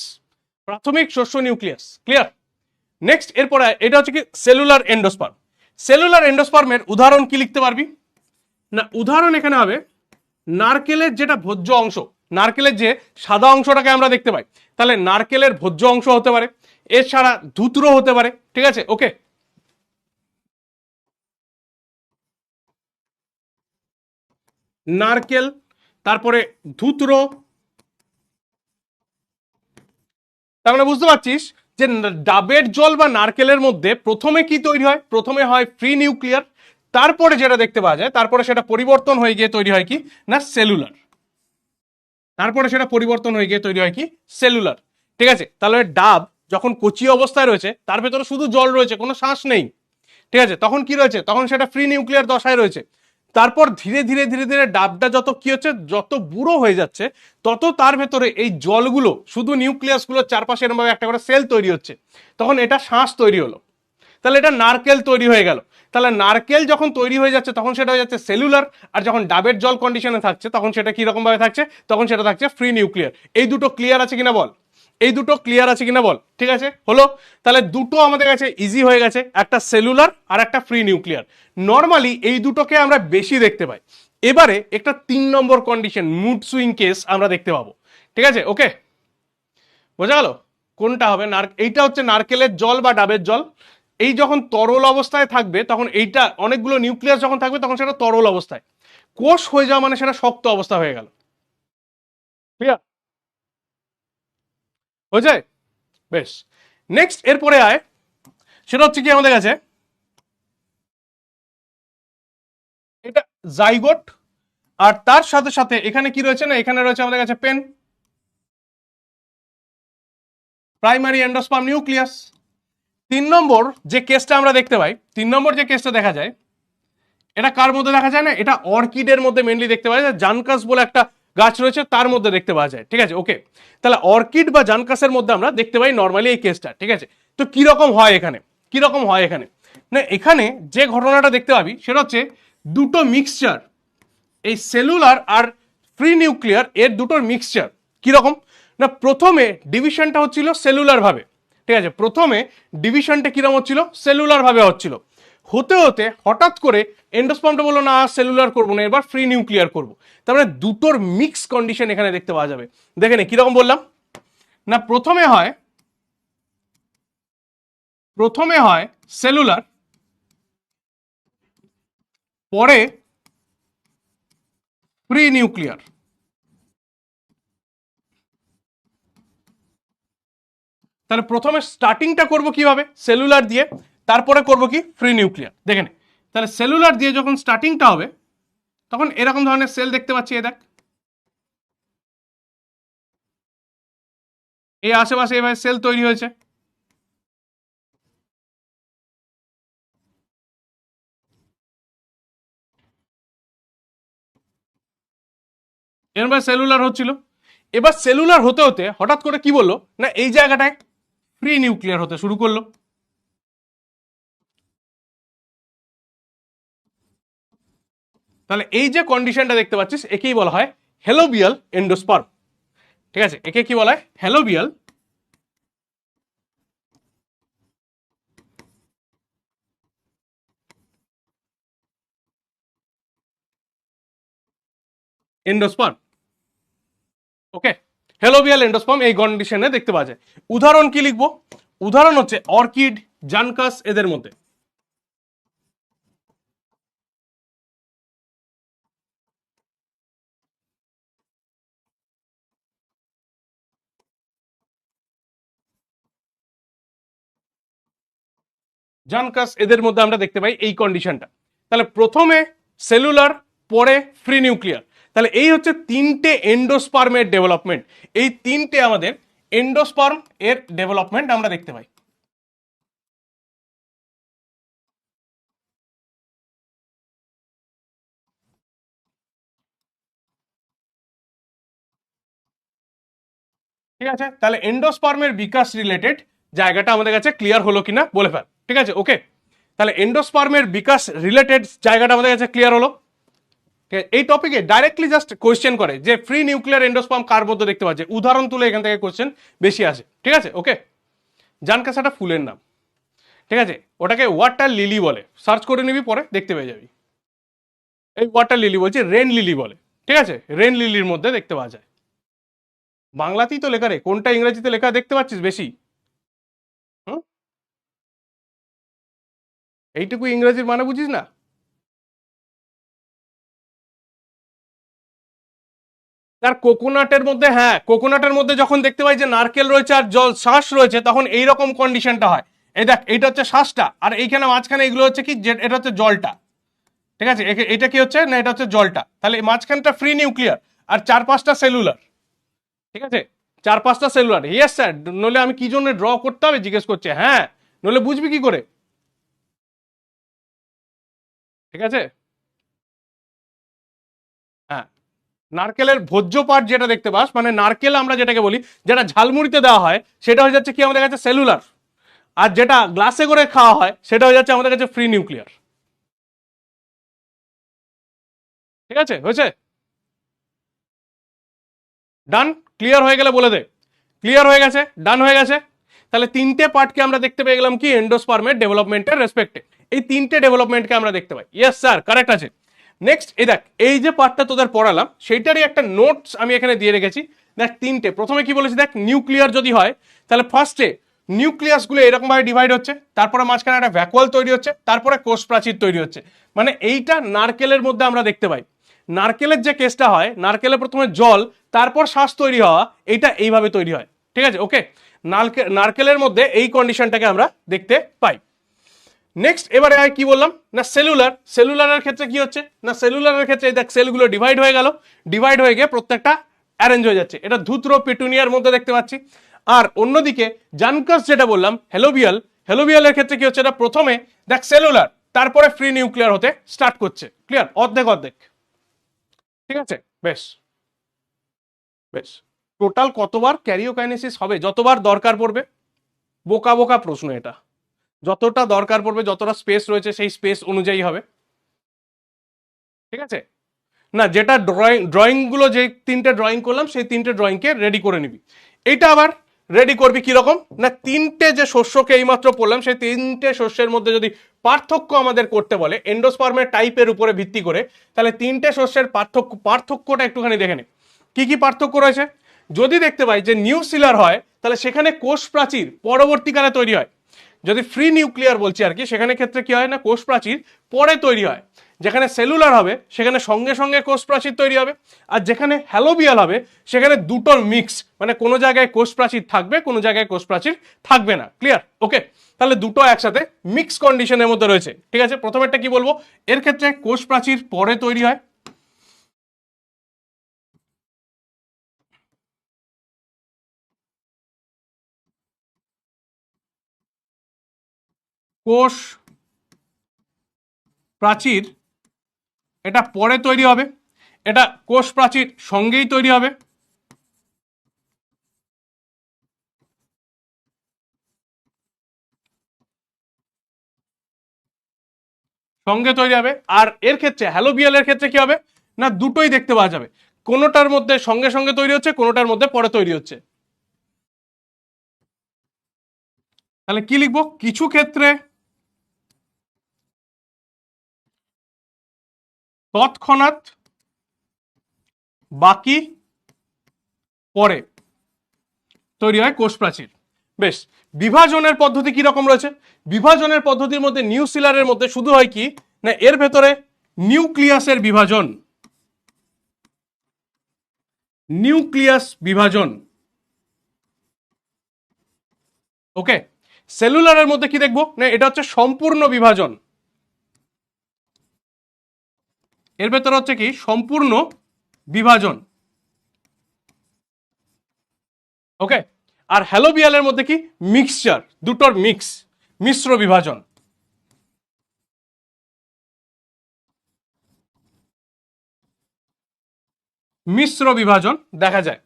প্রাথমিক শস্য নিউক্লিয়াস, ক্লিয়ার। নেক্সট, এরপরে এটা হচ্ছে কি সেলুলার এন্ডোস্পার্ম। সেলুলার এন্ডোস্পার্মের উদাহরণ কি লিখতে পারবি না, উদাহরণ এখানে হবে নারকেলের যেটা ভোজ্য অংশ, নারকেলের যে সাদা অংশটাকে আমরা দেখতে পাই, তাহলে নারকেলের ভোজ্য অংশ হতে পারে, এছাড়া ধুতরো হতে পারে। ঠিক আছে, ওকে। নারকেল, তারপরে ধুতরো। তার মানে বুঝতে পারছিস যে ডাবের জল বা নারকেলের মধ্যে প্রথমে কি তৈরি হয়? প্রথমে হয় ফ্রি নিউক্লিয়ার, তারপরে যেটা দেখতে পাওয়া যায়, তারপরে সেটা পরিবর্তন হয়ে গিয়ে তৈরি হয় কি না সেলুলার। তারপরে সেটা পরিবর্তন হয়ে গিয়ে তৈরি হয় কি সেলুলার। ঠিক আছে, তাহলে ডাব যখন কচি অবস্থায় রয়েছে, তার ভেতরে শুধু জল রয়েছে, কোনো শ্বাস নেই। ঠিক আছে, তখন কি রয়েছে? তখন সেটা ফ্রি নিউক্লিয়ার দশায় রয়েছে। তারপর ধীরে ধীরে ধীরে ধীরে ডাবটা যত কি হচ্ছে, যত বুড়ো হয়ে যাচ্ছে, তত তার ভেতরে এই জলগুলো শুধু নিউক্লিয়াসগুলোর চারপাশে এরকম ভাবে একটা করে সেল তৈরি হচ্ছে, তখন এটা শ্বাস তৈরি হলো। তাহলে এটা নারকেল তৈরি হয়ে গেল। তাহলে নারকেল যখন তৈরি হয়ে যাচ্ছে তখন সেটা হয়ে যাচ্ছে সেলুলার, আর যখন ডাবের জল কন্ডিশনে থাকছে তখন সেটা কি রকম ভাবে থাকছে? তখন সেটা থাকছে ফ্রি নিউক্লিয়ার। এই দুটো ক্লিয়ার আছে কিনা বল? এই দুটো ক্লিয়ার আছে কিনা বল? ঠিক আছে, হলো। তাহলে দুটো আমাদের কাছে ইজি হয়ে গেছে, একটা সেলুলার আর একটা ফ্রি নিউক্লিয়ার। নর্মালি এই দুটোকে আমরা বেশি দেখতে পাই। এবারে একটা 3 নম্বর কন্ডিশন, মুড সুইং কেস আমরা দেখতে পাবো। ঠিক আছে, ওকে, বোঝা গেল কোনটা হবে? এইটা হচ্ছে নারকেলের জল বা ডাবের জল। এই যখন তরল অবস্থায় থাকবে তখন এইটা অনেকগুলো নিউক্লিয়াস যখন থাকবে তখন সেটা তরল অবস্থায়, কোষ হয়ে যাওয়া মানে সেটা শক্ত অবস্থা হয়ে গেল। ক্লিয়ার হয়ে যায়? বেশ, নেক্সট এরপরে আয়, সেটা হচ্ছে কি আমাদের কাছে এটা জাইগোট, আর তার সাথে সাথে এখানে কি রয়েছে না, এখানে রয়েছে আমাদের কাছে পেন, প্রাইমারি এন্ডোস্পার্ম নিউক্লিয়াস। 3 নম্বর যে কেসটা আমরা দেখতে পাই, 3 নম্বর যে কেসটা দেখা যায়, এটা কার মধ্যে দেখা যায় না? এটা অর্কিডের মধ্যে মেনলি দেখতে পাওয়া যায়। জানকাস বলে একটা গাছ রয়েছে, তার মধ্যে দেখতে পাওয়া যায়। ঠিক আছে, ওকে। তাহলে অর্কিড বা জানকাসের মধ্যে আমরা দেখতে পাই নর্মালি এই কেসটা। ঠিক আছে, তো কি রকম হয় এখানে? কি রকম হয় এখানে না, এখানে যে ঘটনাটা দেখতে পাবি সেটা হচ্ছে দুটো মিক্সচার, এই সেলুলার আর ফ্রি নিউক্লিয়ার এর দুটোর মিক্সচার। কিরকম না, প্রথমে ডিভিশনটা হচ্ছিল সেলুলার ভাবে। ঠিক আছে, প্রথমে ডিভিশনটা কিরকম হচ্ছিল? সেলুলার ভাবে হচ্ছিল। হতে হতে হঠাৎ করে এন্ডোস্পার্মটা বললো না সেলুলার করবো না, এবার ফ্রি নিউক্লিয়ার করবো। তার মানে দুটোর মিক্স কন্ডিশন এখানে দেখতে পাওয়া যাবে। দেখে নে কিরকম বললাম না, প্রথমে হয় সেলুলার, পরে ফ্রি নিউক্লিয়ার। তাহলে প্রথমে স্টার্টিংটা করব কিভাবে? সেলুলার দিয়ে, তারপরে করব কি ফ্রি নিউক্লিয়ার। দেখে নে, তাহলে সেলুলার দিয়ে যখন স্টার্টিংটা হবে তখন এরকম ধরনের সেল দেখতে পাচ্ছি। এ দেখ, এই আশেপাশে এভাবে সেল তৈরি হয়েছে। এরকম সেলুলার হচ্ছিল। এবার সেলুলার হতে হতে হঠাৎ করে কি বললো না, এই জায়গাটায় ফ্রি নিউক্লিয়ার হতে শুরু করলো। তাহলে এই যে কন্ডিশনটা দেখতে পাচ্ছিস একেই বলা হয় হেলোবিয়াল এন্ডোস্পার্ম। ঠিক আছে, একে কি বলা হয়? হেলোবিয়াল এন্ডোস্পার্ম। ওকে, হেলোবিয়াল এন্ডোস্পার্ম এই কন্ডিশনে দেখতে পাওয়া যায়। উদাহরণ কি লিখবো? উদাহরণ হচ্ছে অর্কিড, জানকাস, এদের মধ্যে। জানকাস এদের মধ্যে আমরা দেখতে পাই এই কন্ডিশনটা। তাহলে প্রথমে সেলুলার, পরে ফ্রি নিউক্লিয়ার। তাহলে এই হচ্ছে তিনটে এন্ডোস্পার্মের ডেভেলপমেন্ট। এই তিনটে আমাদের এন্ডোস্পার্ম এর ডেভেলপমেন্ট আমরা দেখতে পাই। ঠিক আছে, তাহলে এন্ডোস্পার্মের বিকাশ রিলেটেড জায়গাটা আমাদের কাছে ক্লিয়ার হলো কিনা বলে ফেল। ঠিক আছে, ওকে। তাহলে এন্ডোস্পার্মের বিকাশ রিলেটেড জায়গাটা আমাদের কাছে ক্লিয়ার হলো। এই টপিকে ডাইরেক্টলি জাস্ট কোয়েশ্চেন করে যে ফ্রি নিউক্লিয়ার এন্ডোস্পার্ম কার মধ্যে দেখতে পাচ্ছে, উদাহরণ তুলে এখান থেকে কোয়েশ্চেন বেশি আসে। ঠিক আছে, ওকে। জানকাস একটা ফুলের নাম। ঠিক আছে, ওটাকে ওয়াটার লিলি বলে, সার্চ করে নিবি পরে দেখতে পেয়ে যাবি। এই ওয়াটার লিলি বলছি, রেন লিলি বলে। ঠিক আছে, রেন লিলির মধ্যে দেখতে পাওয়া যায়। বাংলাতেই তো লেখা রে, কোনটা ইংরেজিতে লেখা দেখতে পাচ্ছিস বেশি? হুম, এইটুকু ইংরেজির মানে বুঝিস না? তার কোকোনাটের মধ্যে, হ্যাঁ কোকোনাটের মধ্যে যখন দেখতে পাই যে নারকেল রয়েছে আর জল শ্বাস রয়েছে, তখন এইরকম কন্ডিশনটা হয়। এই দেখ, এইটা হচ্ছে শ্বাসটা, আর এইখানে মাঝখানে এগুলো হচ্ছে কি, এটা হচ্ছে জলটা। ঠিক আছে, এটা কি হচ্ছে না, এটা হচ্ছে জলটা। তাহলে মাঝখানটা ফ্রি নিউক্লিয়ার, আর চার পাঁচটা সেলুলার। ঠিক আছে, চার পাঁচটা সেলুলার। ইয়েস স্যার, নলে আমি কি জন্য ড্র করতে হবে জিজ্ঞেস করছে, হ্যাঁ, নলে বুঝবি কি করে? ঠিক আছে, হ্যাঁ। নারকেলের ভোজ্য পার্ট যেটা দেখতে পাস, মানে নারকেল আমরা যেটাকে বলি, যেটা ঝালমুড়িতে দেওয়া হয়, সেটা হয়ে যাচ্ছে কি আমাদের কাছে সেলুলার। আর যেটা গ্লাসে করে খাওয়া হয়, সেটা হয়ে যাচ্ছে আমাদের কাছে ফ্রি নিউক্লিয়ার। ঠিক আছে, হয়েছে? ডান? ক্লিয়ার হয়ে গেলে বলে দে। ক্লিয়ার হয়ে গেছে, ডান হয়ে গেছে। তাহলে তিনটে পার্টকে আমরা দেখতে পেয়ে গেলাম কি, এন্ডোস্পার্মের ডেভেলপমেন্টের রেসপেক্টে। এই তিনটে ডেভেলপমেন্টকে আমরা দেখতে পাই। ইয়েস স্যার, কারেক্ট আছে। নেক্সট এই দেখ, এই যে পার্টটা তোদের পড়ালাম, সেইটারই একটা নোটস আমি এখানে দিয়ে রেখেছি। দেখ তিনটে, প্রথমে কি বলেছি দেখ, নিউক্লিয়ার যদি হয় তাহলে ফার্স্টে নিউক্লিয়াস গুলো এরকম ভাবে ডিভাইড হচ্ছে, তারপরে মাঝখানে একটা ভ্যাকুয়াল তৈরি হচ্ছে, তারপরে কোষ প্রাচীর তৈরি হচ্ছে। মানে এইটা নারকেলের মধ্যে আমরা দেখতে পাই। নারকেলের যে কেসটা হয়, নারকেলে প্রথমে জল, তারপর শ্বাস তৈরি হওয়া, এইটা এইভাবে তৈরি হয়। ঠিক আছে, ওকে। নারকেলের মধ্যে এই কন্ডিশনটাকে আমরা দেখতে পাই। নেক্সট এবারে কি বললাম না, সেলুলার। সেলুলারের ক্ষেত্রে কি হচ্ছে না, সেলুলারের ক্ষেত্রে দেখ সেলগুলো ডিভাইড হয়ে গেল, ডিভাইড হয়ে গিয়ে প্রত্যেকটা অ্যারেঞ্জ হয়ে যাচ্ছে। এটা ধূত্র পেটুনিয়ার মধ্যে দেখতে পাচ্ছি। আর অন্যদিকে জানকাস যেটা বললাম, হেলোবিয়াল, হেলোবিয়ালের ক্ষেত্রে কি হচ্ছে, এটা প্রথমে দেখ সেলুলার, তারপরে ফ্রি নিউক্লিয়ার হতে স্টার্ট করছে। ক্লিয়ার? অর্ধেক অর্ধেক। ঠিক আছে, বেশ বেশ। টোটাল কতবার ক্যারিওকাইনেসিস হবে? যতবার দরকার পড়বে। বোকা বোকা প্রশ্ন এটা। যতটা দরকার পড়বে, যতটা স্পেস রয়েছে সেই স্পেস অনুযায়ী হবে। ঠিক আছে, না যেটা ড্রয়িং গুলো, যে তিনটে ড্রয়িং করলাম সেই তিনটে ড্রয়িংকে রেডি করে নিবি। এইটা আবার রেডি করবি কিরকম না, তিনটে যে শস্যকে এইমাত্র পড়লাম, সেই তিনটে শস্যের মধ্যে যদি পার্থক্য আমাদের করতে বলে এন্ডোস্পার্মের টাইপের উপরে ভিত্তি করে, তাহলে তিনটে শস্যের পার্থক্যটা একটুখানি দেখে নে। কি কি পার্থক্য রয়েছে? যদি দেখতে পাই যে নিউসিলার হয়, তাহলে সেখানে কোষ প্রাচীর পরবর্তীকালে তৈরি হয়। যদি ফ্রি নিউক্লিয়ার বলছি আর কি, সেখানে ক্ষেত্রে কি হয় না, কোষ প্রাচীর পরে তৈরি হয়। যেখানে সেলুলার হবে সেখানে সঙ্গে সঙ্গে কোষ প্রাচীর তৈরি হবে। আর যেখানে হ্যালোবিয়াল হবে সেখানে দুটোর মিক্স, মানে কোনো জায়গায় কোষ প্রাচীর থাকবে, কোনো জায়গায় কোষ প্রাচীর থাকবে না। ক্লিয়ার? ওকে। তাহলে দুটো একসাথে মিক্স কন্ডিশনের মধ্যে রয়েছে। ঠিক আছে, প্রথমেরটা কি বলবো, এর ক্ষেত্রে কোষ প্রাচীর পরে তৈরি হয়। কোষ প্রাচীর এটা পরে তৈরি হবে, এটা কোষ প্রাচীর সঙ্গেই তৈরি হবে। সঙ্গে তৈরি হবে। আর এর ক্ষেত্রে হ্যালোবিয়ালের ক্ষেত্রে কি হবে না, দুটোই দেখতে পাওয়া যাবে। কোনোটার মধ্যে সঙ্গে সঙ্গে তৈরি হচ্ছে, কোনোটার মধ্যে পরে তৈরি হচ্ছে। তাহলে কি লিখবো, কিছু ক্ষেত্রে তৎক্ষণাৎ, বাকি পরে তৈরি হয় কোষ প্রাচীর। বেশ। বিভাজনের পদ্ধতি কি রকম রয়েছে? বিভাজনের পদ্ধতির মধ্যে নিউসিলারের মধ্যে শুধু হয় কি না, এর ভেতরে নিউক্লিয়াসের বিভাজন, নিউক্লিয়াস বিভাজন। ওকে। সেলুলারের মধ্যে কি দেখবো না, এটা হচ্ছে সম্পূর্ণ বিভাজন। এর ভেতরে হচ্ছে কি সম্পূর্ণ বিভাজন। ওকে। আর হ্যালোবিয়ালের মধ্যে কি মিক্সচার, দুটোর মিক্স, মিশ্র বিভাজন। মিশ্র বিভাজন দেখা যায়।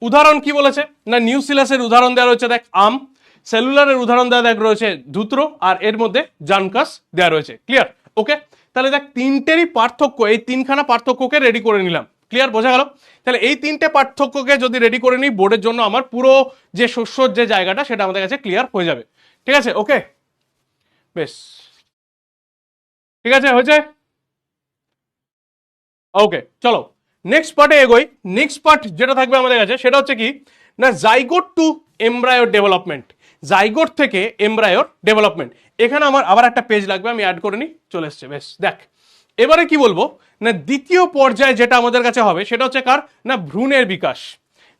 উদাহরণ কি বলেছে না, নিউসিলাসের উদাহরণ দেওয়া রয়েছে দেখ আম, সেলুলারের উদাহরণ দেওয়া দেখ রয়েছে ধূত্র, আর এর মধ্যে জানকাস দেওয়া রয়েছে। ক্লিয়ার? ওকে। তাহলে দেখ তিনটেরই পার্থক্য, এই তিনখানা পার্থক্যকে রেডি করে নিলাম। ক্লিয়ার? বোঝা গেল? তাহলে এই তিনটে পার্থক্যকে যদি রেডি করে নিই বোর্ডের জন্য, আমার পুরো যে শস্যর যে জায়গাটা সেটা আমাদের কাছে ক্লিয়ার হয়ে যাবে। ঠিক আছে, ওকে, বেশ। ঠিক আছে, হয়েছে? ওকে, চলো নেক্সট পার্টে এগোই। নেক্সট পার্ট যেটা থাকবে আমাদের কাছে সেটা হচ্ছে কি না জাইগোট টু এমব্রায়োর ডেভেলপমেন্ট, জাইগোট থেকে এমব্রায়োর ডেভেলপমেন্ট। এখানে আমার আবার একটা পেজ লাগবে, আমি অ্যাড করে নিই, চলে এসছে, বেশ। দেখ এবারে কি বলবো না দ্বিতীয় পর্যায়ে যেটা আমাদের কাছে হবে সেটা হচ্ছে কার না ভ্রূণের বিকাশ।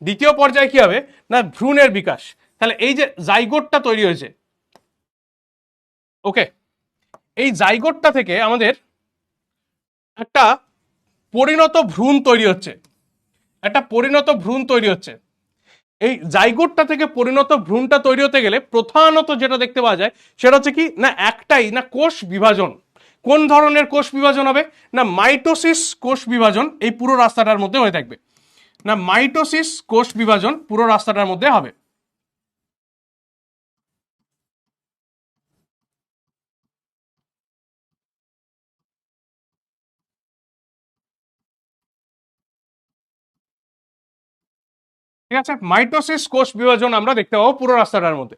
দ্বিতীয় পর্যায়ে কি হবে না ভ্রূণের বিকাশ। তাহলে এই যে জাইগোটটা তৈরি হয়েছে, ওকে, এই জাইগোটটা থেকে আমাদের একটা পরিণত ভ্রূণ তৈরি হচ্ছে, একটা পরিণত ভ্রূণ তৈরি হচ্ছে। এই জাইগোটটা থেকে পরিণত ভ্রূণটা তৈরি হতে গেলে প্রধানত যেটা দেখতে পাওয়া যায় সেটা হচ্ছে কি না একটাই না কোষ বিভাজন। কোন ধরনের কোষ বিভাজন হবে না মাইটোসিস কোষ বিভাজন এই পুরো রাস্তাটার মধ্যে হয়ে থাকবে, না মাইটোসিস কোষ বিভাজন পুরো রাস্তাটার মধ্যে হবে। ঠিক আছে, মাইটোসিস কোষ বিভাজন আমরা দেখতে পাবো পুরো রাস্তাটার মধ্যে।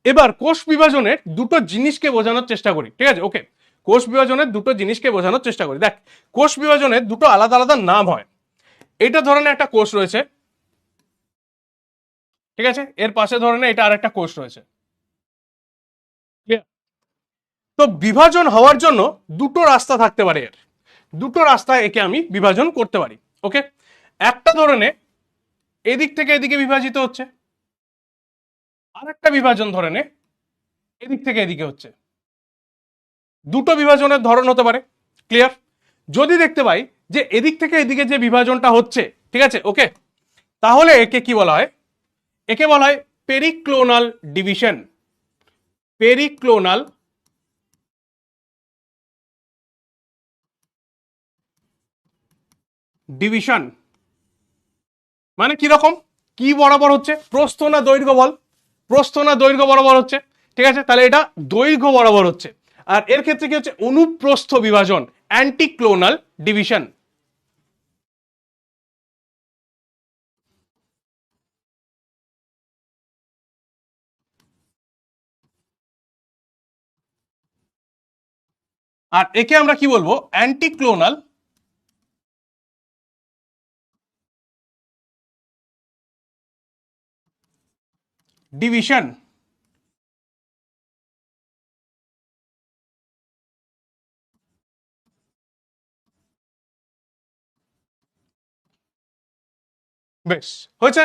এবার কোষ বিভাজনের দুটো জিনিসকে বোঝানোর চেষ্টা করি, ঠিক আছে, ওকে। কোষ বিভাজনের দুটো জিনিসকে বোঝানোর চেষ্টা করি। দেখ কোষ বিভাজনের দুটো আলাদা আলাদা নাম হয়। এটা ধরনের একটা কোষ রয়েছে, ঠিক আছে, এর পাশে ধরনের এটা আরেকটা কোষ রয়েছে। তো বিভাজন হওয়ার জন্য দুটো রাস্তা থাকতে পারে, এর দুটো রাস্তায় একে আমি বিভাজন করতে পারি, ওকে। একটা ধরনের এদিক থেকে এদিকে বিভাজিত হচ্ছে, আর একটা বিভাজন ধরে নে এদিক থেকে এদিকে হচ্ছে। দুটো বিভাজনের ধরন হতে পারে, ক্লিয়ার। যদি দেখতে পাই যে এদিক থেকে এদিকে যে বিভাজনটা হচ্ছে, ঠিক আছে, ওকে, তাহলে একে কি বলা হয়, একে বলা হয় পেরিক্লোনাল ডিভিশন। পেরিক্লোনাল ডিভিশন মানে কি রকম, কি বরাবর হচ্ছে, প্রস্থ না দৈর্ঘ্য বল, প্রস্থ না দৈর্ঘ্য বরাবর হচ্ছে, ঠিক আছে, তাহলে এটা দৈর্ঘ্য বরাবর হচ্ছে। আর এর ক্ষেত্রে কি হচ্ছে অনুপ্রস্থ বিভাজন, অ্যান্টিক্লোনাল ডিভিশন। আর একে আমরা কি বলবো অ্যান্টিক্লোনাল ডিভিশন। বেশ হয়েছে,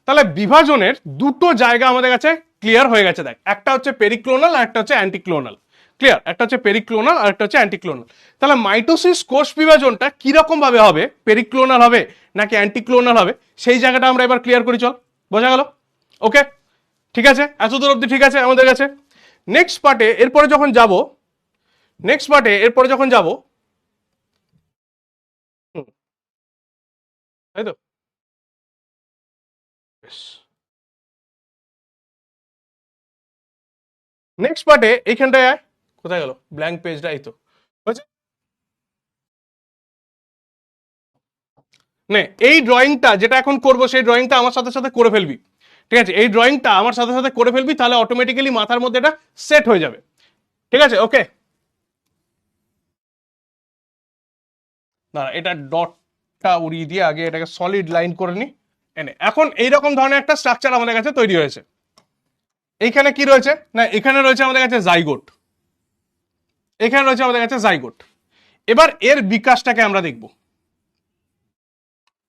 তাহলে বিভাজনের দুটো জায়গা আমাদের কাছে ক্লিয়ার হয়ে গেছে। দেখ একটা হচ্ছে পেরিক্লোনাল আর একটা হচ্ছে অ্যান্টিক্লোনাল, ক্লিয়ার, একটা হচ্ছে পেরিক্লোনাল আর একটা হচ্ছে অ্যান্টিক্লোনাল। তাহলে মাইটোসিস কোষ বিভাজনটা কিরকম ভাবে হবে, পেরিক্লোনাল হবে নাকি অ্যান্টিক্লোনাল হবে, সেই জায়গাটা আমরা এবার ক্লিয়ার করি, চল। বোঝা গেল, ওকে, ঠিক আছে, এতদূর অব্দি ঠিক আছে আমাদের কাছে। নেক্সট পার্টে এরপরে যখন যাব, নেক্সট পার্টে এরপরে যখন যাব, তাই তো, নেক্সট পার্টে এইখানটায় আয়, কোথায় গেল ব্ল্যাঙ্ক পেজটা, এই তো হয়েছে। নে এই ড্রয়িংটা যেটা এখন করব সেই ড্রয়িংটা আমার সাথে সাথে করে ফেলবি, ঠিক আছে, এই ড্রয়িংটা আমার সাথে সাথে করে ফেলবি, তাহলে অটোমেটিক্যালি মাথার মধ্যে এটা সেট হয়ে যাবে, ঠিক আছে, ওকে। না এটা ডটটা উড়িয়ে দিয়ে আগে এটাকে সলিড লাইন করে নি। এনে এখন এইরকম ধরনের একটা স্ট্রাকচার আমাদের কাছে তৈরি হয়েছে। এইখানে কি রয়েছে না এখানে রয়েছে আমাদের কাছে জাইগোট, এখানে রয়েছে আমাদের কাছে জাইগোট। এবার এর বিকাশটাকে আমরা দেখব,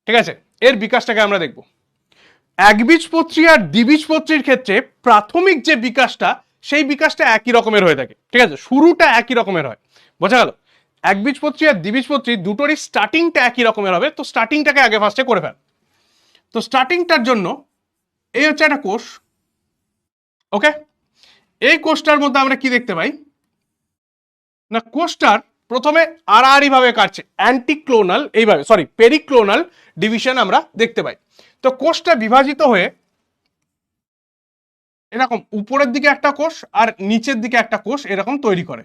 ঠিক আছে, এর বিকাশটাকে আমরা দেখব। একবীজপত্রী আর দ্বিবীজপত্রীর ক্ষেত্রে প্রাথমিক যে বিকাশটা সেই বিকাশটা একই রকমের হয়ে থাকে, ঠিক আছে, শুরুটা একই রকমের হয়, বোঝা গেল। একবীজপত্রী আর দ্বিবীজপত্রী দুটোরই স্টার্টিংটা একই রকমের হবে, তো স্টার্টিংটাকে আগে ফার্স্টে করে ফেল। তো স্টার্টিংটার জন্য এই হচ্ছে একটা কোষ, ওকে। এই কোষটার মধ্যে আমরা কি দেখতে পাই না কোষটার প্রথমে আড়াআড়ি ভাবে কাটছে, অ্যান্টিক্লোনাল এইভাবে সরি পেরিক্লোনাল ডিভিশন আমরা দেখতে পাই। তো কোষটা বিভাজিত হয়ে এরকম উপরের দিকে একটা কোষ আর নিচের দিকে একটা কোষ এরকম তৈরি করে,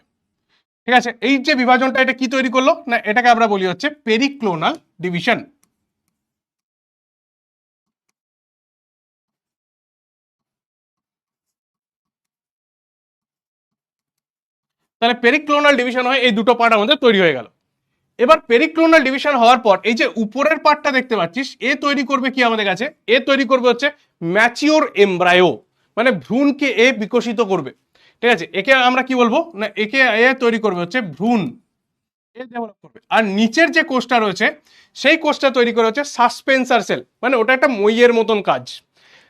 ঠিক আছে। এই যে বিভাজনটা এটা কি তৈরি করলো না এটাকে আমরা বলি হচ্ছে পেরিক্লোনাল ডিভিশন। তাহলে পেরিক্লোনাল ডিভিশন হয় এই দুটো পার্ট আমাদের তৈরি হয়ে গেল। এবার পেরিক্লোনাল ডিভিশন হওয়ার পর এই যে উপরের পার্টটা দেখতে পাচ্ছিস, এ তৈরি করবে কি আমাদের কাছে, এ তৈরি করবে হচ্ছে ম্যাচিওর এমব্রায়ো, মানে ভ্রূণকে এ বিকশিত করবে। ঠিক আছে, একে আমরা কি বলবো না, একে এ তৈরি করবে হচ্ছে ভ্রূণ, এ ডেভেলপ করবে। আর নিচের যে কোষটা রয়েছে সেই কোষটা তৈরি করে হচ্ছে সাসপেন্সার সেল, মানে ওটা একটা মইয়ের মতন কাজ।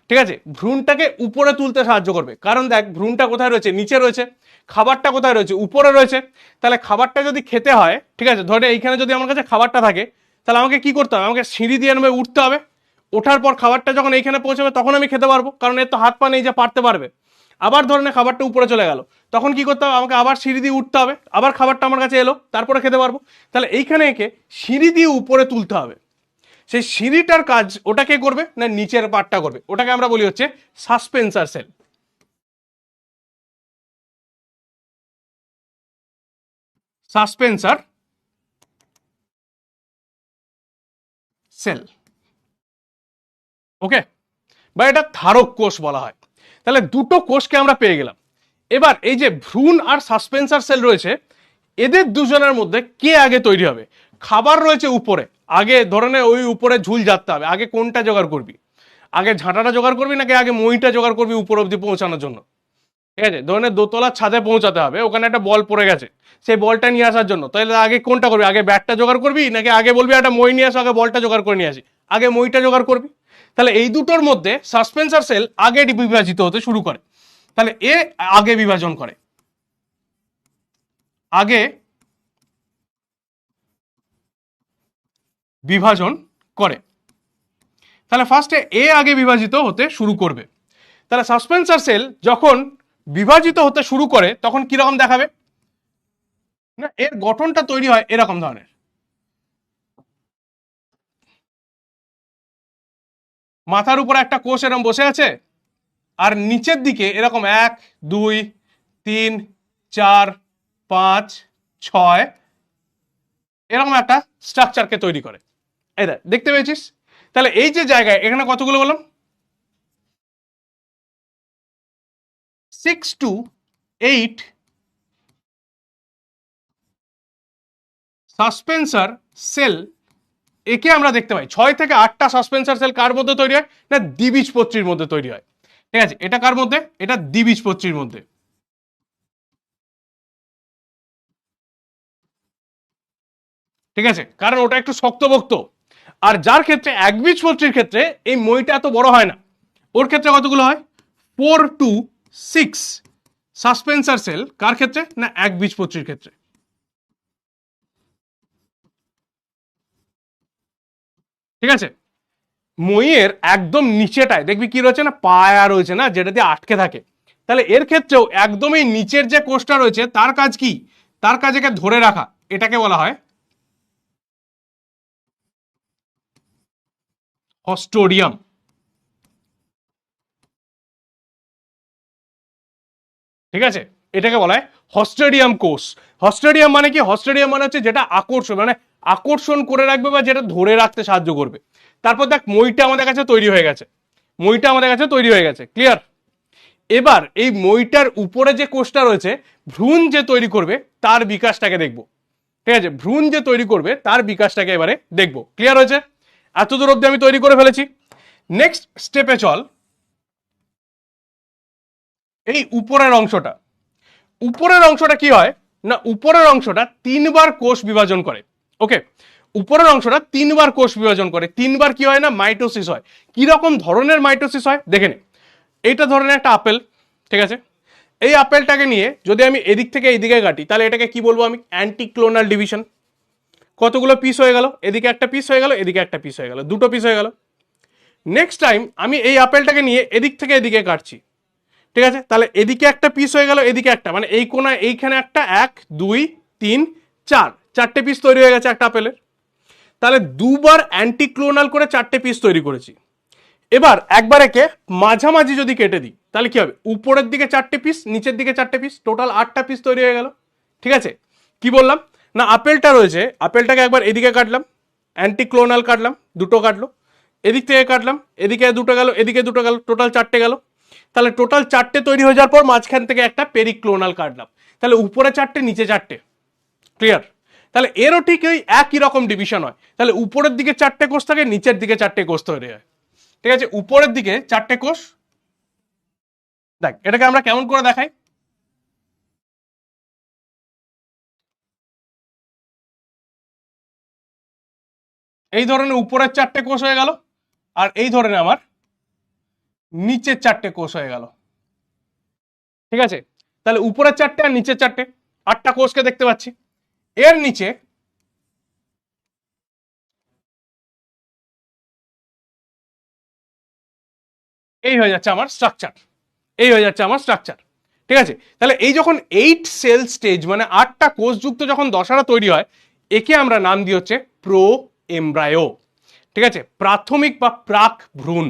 ঠিক আছে, ভ্রূণটাকে উপরে তুলতে সাহায্য করবে, কারণ দেখ ভ্রূণটা কোথায় রয়েছে, নিচে রয়েছে, খাবারটা কোথায় রয়েছে, উপরে রয়েছে। তাহলে খাবারটা যদি খেতে হয়, ঠিক আছে, ধরে এইখানে যদি আমার কাছে খাবারটা থাকে, তাহলে আমাকে কি করতে হবে, আমাকে সিঁড়ি দিয়ে নেমে উঠতে হবে। ওঠার পর খাবারটা যখন এইখানে পৌঁছাবে তখন আমি খেতে পারবো, কারণ এর তো হাত পা নেই যে পারতে পারবে। আবার ধরে নে খাবারটা উপরে চলে গেল, তখন কি করতে হবে, আমাকে আবার সিঁড়ি দিয়ে উঠতে হবে, আবার খাবারটা আমার কাছে এলো, তারপরে খেতে পারবো। তাহলে এইখানে একে সিঁড়ি দিয়ে উপরে তুলতে হবে। সেই সিঁড়িটার কাজ ওটা কে করবে না, নিচের পার্টটা করবে, ওটাকে আমরা বলি হচ্ছে সাসপেন্সার সেল। সাসপেন্সার সেল, ওকে, বা এটা ধারক কোষ বলা হয়। তাহলে দুটো কোষকে আমরা পেয়ে গেলাম। এবার এই যে ভ্রূণ আর সাসপেন্সার সেল রয়েছে, এদের দুজনের মধ্যে কে আগে তৈরি হবে। খাবার রয়েছে উপরে, আগে ধরে নে ওই উপরে ঝুল যাতে হবে, আগে কোনটা জোগাড় করবি, আগে ঝাঁটাটা জোগাড় করবি নাকি আগে মইটা জোগাড় করবি উপর অব্দি পৌঁছানোর জন্য। ঠিক আছে, ধরে নে দোতলার ছাদে পৌঁছাতে হবে, ওখানে একটা বল পড়ে গেছে, সেই বলটা নিয়ে আসার জন্য, তাহলে আগে কোনটা করবি, আগে ব্যাটটা জোগাড় করবি নাকি আগে বলবি একটা মই নিয়ে আসো, আগে বলটা জোগাড় করে নিয়ে আসি, আগে মইটা জোগাড় করবি। তাহলে এই দুটোর মধ্যে সাসপেন্সার সেল আগে বিভাজিত হতে শুরু করে, তাহলে এ আগে বিভাজন করে, আগে বিভাজন করে। তাহলে ফার্স্টে এ আগে বিভাজিত হতে শুরু করবে। তাহলে সাসপেন্সার সেল যখন বিভাজিত হতে শুরু করে তখন কিরকম দেখাবে না, এর গঠনটা তৈরি হয় এরকম ধরনের। মাথার উপরে একটা কোষ এরকম বসে আছে, আর নিচের দিকে এরকম 1 2 3 4 5 6 এরকম একটা স্ট্রাকচারকে তৈরি করে। এই দেখতে পেয়েছিস। তাহলে এই যে জায়গায় এখানে কতগুলো বললাম, 6 to 8 সাসপেন্সার সেল, একে আমরা দেখতে পাই। 6 থেকে 8টা সাসপেন্সার সেল কার মধ্যে তৈরি হয় না, দ্বিবীজপত্রীর মধ্যে তৈরি হয়। ঠিক আছে, এটা কার মধ্যে, এটা দ্বিবীজপত্রীর মধ্যে। ঠিক আছে, কারণ ওটা একটু শক্তপোক্ত। আর যার ক্ষেত্রে একবীজপত্রীর ক্ষেত্রে এই মইটা এত বড় হয় না, ওর ক্ষেত্রে কতগুলো হয়, 4 to 6 সাসপেন্সার সেল, কার ক্ষেত্রে না একবীজপত্রীর ক্ষেত্রে। ঠিক আছে, মইয়ের একদম নিচেটায় দেখবি কি রয়েছে না, পায়া রয়েছে না, যেটা দিয়ে আটকে থাকে। তাহলে এর ক্ষেত্রেও একদমই নিচের যে কোষটা রয়েছে তার কাজ কি, তার কাজ একে ধরে রাখা, এটাকে বলা হয় হস্টোডিয়াম। ঠিক আছে, এটাকে বলা হয় হস্টোডিয়াম কোষ। হস্টোডিয়াম মানে কি, হস্টোডিয়াম মানে হচ্ছে যেটা আকর্ষণ, মানে আকর্ষণ করে রাখবে বা যেটা ধরে রাখতে সাহায্য করবে। তারপর দেখ মইটা আমাদের কাছে তৈরি হয়ে গেছে, মইটা আমাদের কাছে তৈরি হয়ে গেছে, ক্লিয়ার। এবার এই মইটার উপরে যে কোষটা রয়েছে, ভ্রূণ যে তৈরি করবে তার বিকাশটাকে দেখব। ঠিক আছে, ভ্রূণ যে তৈরি করবে তার বিকাশটাকে এবারে দেখব, ক্লিয়ার হয়েছে। এতদূর অব্দি আমি তৈরি করে ফেলেছি। নেক্সট স্টেপে চল, এই উপরের অংশটা, উপরের অংশটা কি হয় না, উপরের অংশটা 3বার কোষ বিভাজন করে। ওকে, উপরের অংশটা 3বার কোষ বিভাজন করে, 3বার কি হয় না, মাইটোসিস হয়। কি রকম ধরনের মাইটোসিস হয় দেখে নে। এইটা ধরনের একটা আপেল, ঠিক আছে, এই আপেলটাকে নিয়ে যদি আমি এদিক থেকে এইদিকে কাটি, তাহলে এটাকে কি বলবো আমি, অ্যান্টিক্লোনাল ডিভিশন। কতগুলো পিস হয়ে গেল, এদিকে একটা পিস হয়ে গেল, এদিকে একটা পিস হয়ে গেল, দুটো পিস হয়ে গেল। নেক্সট টাইম আমি এই আপেলটাকে নিয়ে এদিক থেকে এদিকে কাটছি, ঠিক আছে, তাহলে এদিকে একটা পিস হয়ে গেল, এদিকে একটা, মানে এই কোনায় এইখানে একটা, 1 2 3 4, 4টে পিস তৈরি হয়ে গেছে একটা আপেলের। তাহলে দুবার অ্যান্টিক্লোনাল করে 4টে পিস তৈরি করেছি। এবার একবার একে মাঝামাঝি যদি কেটে দিই তাহলে কি হবে, উপরের দিকে 4টে পিস, নিচের দিকে 4টে পিস, টোটাল 8টা পিস তৈরি হয়ে গেল। ঠিক আছে, কি বললাম না, আপেলটা রয়েছে, আপেলটাকে একবার এদিকে কাটলাম, অ্যান্টিক্লোনাল কাটলাম, দুটো কাটলো, এদিক থেকে কাটলাম, এদিকে দুটো গেল, এদিকে দুটো গেল, টোটাল 4টে গেল। তাহলে টোটাল 4টে তৈরি হয়ে যাওয়ার পর মাঝখান থেকে একটা পেরিক্লোনাল কাটলাম, তাহলে উপরে 4টে নিচে 4টে, ক্লিয়ার। তাহলে এরও ঠিক ওই একই রকম ডিভিশন হয়। তাহলে উপরের দিকে 4টে কোষ থাকে, নিচের দিকে 4টে কোষ তৈরি হয়। ঠিক আছে, উপরের দিকে 4টে কোষ। দেখ এটাকে আমরা কেমন করে দেখাই, এই ধরনের উপরের 4টে কোষ হয়ে গেল, আর এই ধরনের আমার নিচের 4টে কোষ হয়ে গেল। ঠিক আছে, তাহলে উপরের 4টে আর নিচের 4টে, 8টা কোষকে দেখতে পাচ্ছি। এর নিচে এই হয়ে যাচ্ছে আমার স্ট্রাকচার, এই হয়ে যাচ্ছে আমার স্ট্রাকচার। ঠিক আছে, তাহলে এই যখন 8 সেল স্টেজ মানে 8টা কোষযুক্ত যখন দশাটা তৈরি হয়, একে আমরা নাম দিই হচ্ছে প্রো এমব্রায়ো। ঠিক আছে, প্রাথমিক বা প্রাক ভ্রূণ।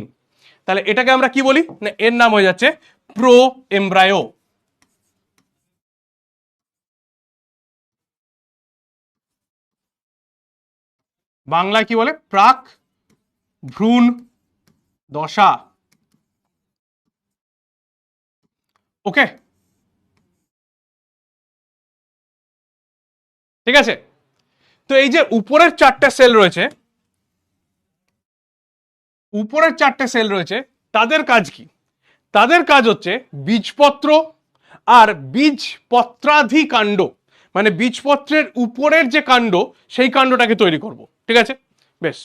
তাহলে এটাকে আমরা কি বলি না, এর নাম হয়ে যাচ্ছে প্রো এমব্রায়ো। বাংলায় কি বলে, প্রাক ভ্রূণ দশা। ওকে, ঠিক আছে। তো এই যে উপরের 4টে সেল রয়েছে, উপরের 4টে সেল রয়েছে, তাদের কাজ কি? তাদের কাজ হচ্ছে বীজপত্র আর বীজপত্রাধি কাণ্ড, মানে বীজপত্রের উপরের যে কাণ্ড সেই কাণ্ডটাকে তৈরি করব। ঠিক আছে, বেশ।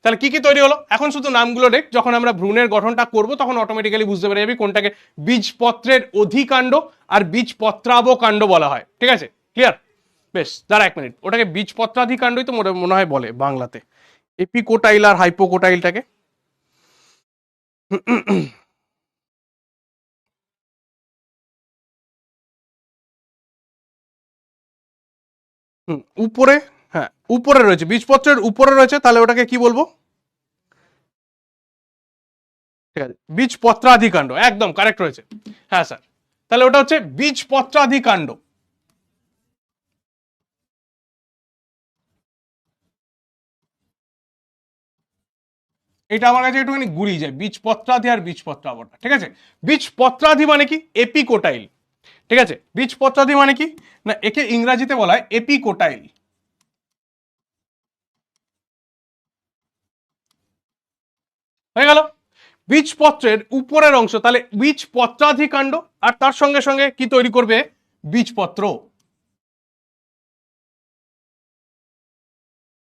তাহলে কি কি তৈরি হলো, এখন শুধু নামগুলো দেখ, যখন আমরা ভ্রূণের গঠনটা করব তখন অটোমেটিক্যালি বুঝতে পেরে যাবি কোনটাকে বীজপত্রের অধিকাণ্ড আর বীজপত্রাব কাণ্ড বলা হয়। ঠিক আছে, ক্লিয়ার? বেশ, দাঁড়া 1 মিনিট, ওটাকে বীজপত্রাধি কাণ্ডই তো মনে হয় বলে বাংলাতে, এপিকোটাইল আর হাইপোকোটাইলটাকে। উপরে, হ্যাঁ উপরে রয়েছে, বীজপত্রের উপরে রয়েছে, তাহলে ওটাকে কি বলবো? ঠিক আছে, বীজপত্রাধিকাণ্ড, একদম কারেক্ট রয়েছে। হ্যাঁ স্যার, তাহলে ওটা হচ্ছে বীজপত্রাধিকাণ্ড। এটা আমার কাছে একটুখানি গুলিয়ে যায়, বীজপত্রাধি আর বীজপত্রাবটা। ঠিক আছে, বীজপত্রাধি মানে কি, এপিকোটাইল। ঠিক আছে, বীজপত্রাধি মানে কি না, একে ইংরাজিতে বলা হয় এপিকোটাইল। হয়ে গেল বীজপত্রের উপরের অংশ, তাহলে বীজপত্রাধি কাণ্ড, আর তার সঙ্গে সঙ্গে কি তৈরি করবে, বীজপত্র।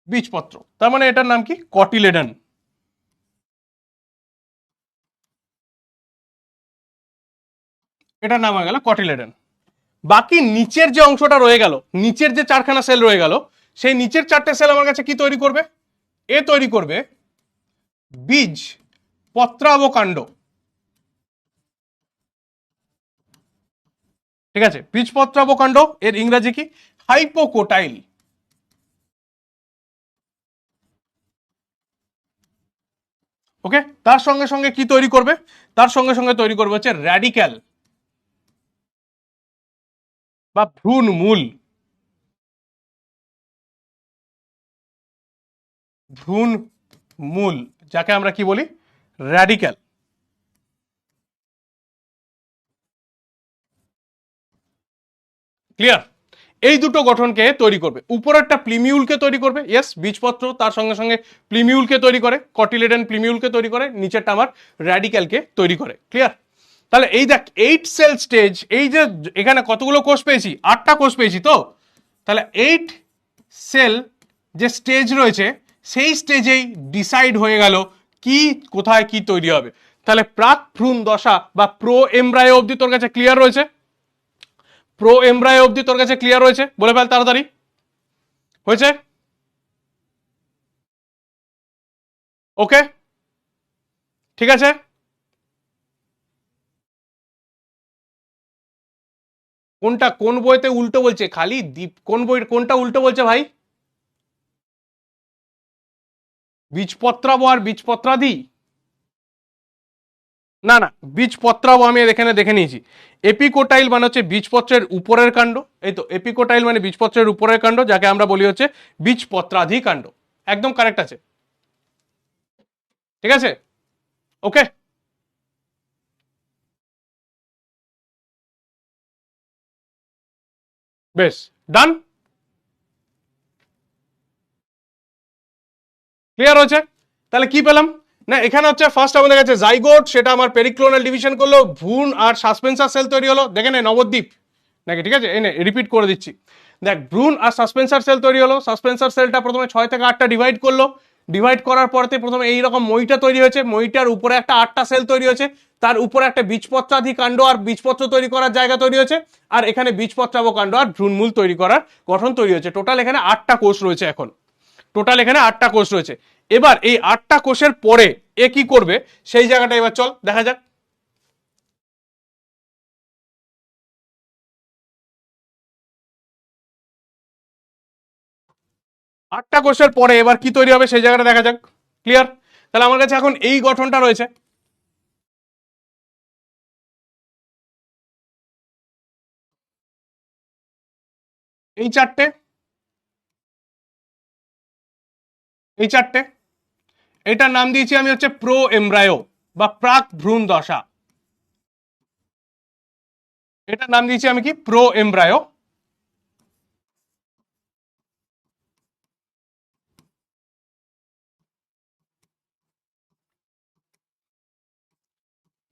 বীজপত্র, তার মানে এটার নাম কি, কটিলেডন। এটার নাম হয়ে গেল কটিলেডন। বাকি নিচের যে অংশটা রয়ে গেল, নিচের যে 4খানা সেল রয়ে গেল, সেই নিচের 4টে সেল আমার কাছে কি তৈরি করবে, এ তৈরি করবে বীজ পত্রাবকাণ্ড। ঠিক আছে, বীজ পত্রাবকাণ্ড, এর ইংরাজি কি, হাইপোকোটাইল। ওকে, তার সঙ্গে সঙ্গে কি তৈরি করবে, তার সঙ্গে সঙ্গে তৈরি করবে হচ্ছে র্যাডিক্যাল বা ভ্রূণ মূল। ভ্রূণ মূল, যাকে আমরা কি বলি, র্যাডিক্যাল। ক্লিয়ার? এই দুটো গঠনকে তৈরি করবে, উপরেরটা প্লিমিউলকে তৈরি করবে, ইয়েস বীজপত্র, তার সঙ্গে সঙ্গে প্লিমিউলকে তৈরি করে, কটিলেডন প্লিমিউলকে তৈরি করে, নিচেরটা আমার র্যাডিক্যালকে তৈরি করে। ক্লিয়ার? তাহলে এই দেখ 8 সেল স্টেজ, এই যে এখানে কতগুলো কোষ পেয়েছি, 8টা কোষ পেয়েছি তো, তাহলে 8 সেল যে স্টেজ রয়েছে সেই স্টেজেই ডিসাইড হয়ে গেল কি কোথায় কি তৈরি হবে। তাহলে প্রাক ভ্রূণ দশা বা প্রো এমব্রায়ো অবধি তোর কাছে ক্লিয়ার রয়েছে, প্রো এমব্রায়ো অবধি তোর কাছে ক্লিয়ার রয়েছে, বলে ফেল তাড়াতাড়ি। হয়েছে? ওকে, ঠিক আছে। কোনটা কোন বইতে উল্টো বলছে, খালি দীপ কোন বই, কোনটা উল্টো বলছে ভাই? বীজপত্রাব আর বীজপত্রাদি, না না, বীজপত্রাব আমি এখানে দেখে নিয়েছি। এপিকোটাইল মানে হচ্ছে বীজপত্রের উপরের কাণ্ড, এই তো এপিকোটাইল মানে বীজপত্রের উপরের কাণ্ড, যাকে আমরা বলি হচ্ছে বীজপত্রাধি কাণ্ড। একদম কারেক্ট আছে। ঠিক আছে, ওকে, বেশ, ডান। ক্লিয়ার হচ্ছে? তাহলে কি পেলাম না, এখানে হচ্ছে ফার্স্ট আমাদের কাছে জাইগোট, সেটা আমার পেরিক্লোনাল ডিভিশন করলো, ভ্রূণ আর সাসপেন্সার সেল তৈরি হলো, দেখে নে নবদ্বীপ নাকি, ঠিক আছে, এনে রিপিট করে দিচ্ছি। দেখ, ভ্রূণ আর সাসপেন্সার সেল তৈরি হলো, সাসপেন্সার সেলটা প্রথমে 6 থেকে 8টা ডিভাইড করলো, ডিভাইড করার পরতে প্রথমে এইরকম মইটা তৈরি হয়েছে, মইটার উপরে একটা 8টা সেল তৈরি হয়েছে, তার উপরে একটা বীজপত্রাদি কাণ্ড আর বীজপত্র তৈরি করার জায়গা তৈরি হয়েছে, আর এখানে বীজপত্রাবকাণ্ড আর ভ্রূণমূল তৈরি করার গঠন তৈরি হয়েছে। টোটাল এখানে 8টা কোষ রয়েছে এখন, টোটাল এখানে 8টা কোষ রয়েছে। এবার এই 8টা কোষের পরে এ কি করবে সেই জায়গাটা এবার চল দেখা যাক। 8টা কোষের পরে এবার কি তৈরি হবে সেই জায়গাটা দেখা যাক। ক্লিয়ার? তাহলে আমার কাছে এখন এই গঠনটা রয়েছে, এই চারটে, এই চারটে, এটার নাম দিয়েছি আমি হচ্ছে প্রো এমব্রায়ো বা প্রাক ভ্রূণ দশা, এটার নাম দিয়েছি আমি কি প্রো এমব্রায়ো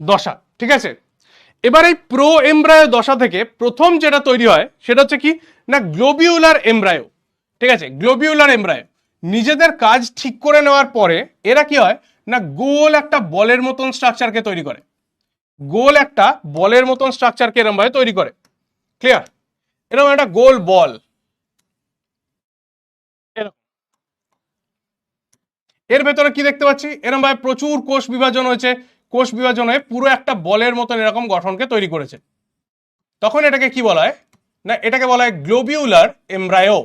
দশা, ঠিক আছে। এবার এই প্রো এমব্রায়ো দশা থেকে প্রথম যেটা তৈরি হয় সেটা হচ্ছে কি না গ্লোবিউলার এমব্রায়ো, ঠিক আছে, গ্লোবিউলার এমব্রায়ো। নিজেদের কাজ ঠিক করে নেওয়ার পরে এরা কি হয় না গোল একটা বলের মতন স্ট্রাকচারকে তৈরি করে, গোল একটা বলের মতন স্ট্রাকচারকে এরম ভাবে তৈরি করে। ক্লিয়ার? এরকম একটা গোল বল, এরকম। এর ভেতরে কি দেখতে পাচ্ছি, এরকম ভাবে প্রচুর কোষ বিভাজন হয়েছে, কোষ বিভাজন হয়ে পুরো একটা বলের মতন এরকম গঠনকে তৈরি করেছে। তখন এটাকে কি বলা হয় না, এটাকে বলা হয় গ্লোবিউলার এমব্রায়ো।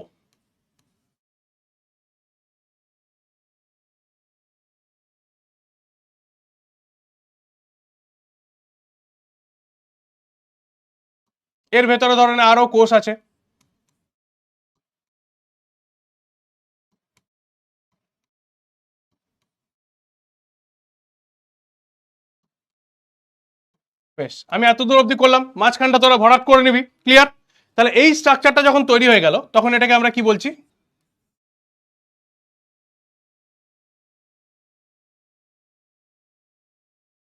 এর ভেতরে ধরেন আরো কোষ আছে, বেশ আমি এত দূর অব্দি করলাম, মাঝখানটা তোরা ভরাট করে নিবি। ক্লিয়ার? তাহলে এই স্ট্রাকচারটা যখন তৈরি হয়ে গেল তখন এটাকে আমরা কি বলছি,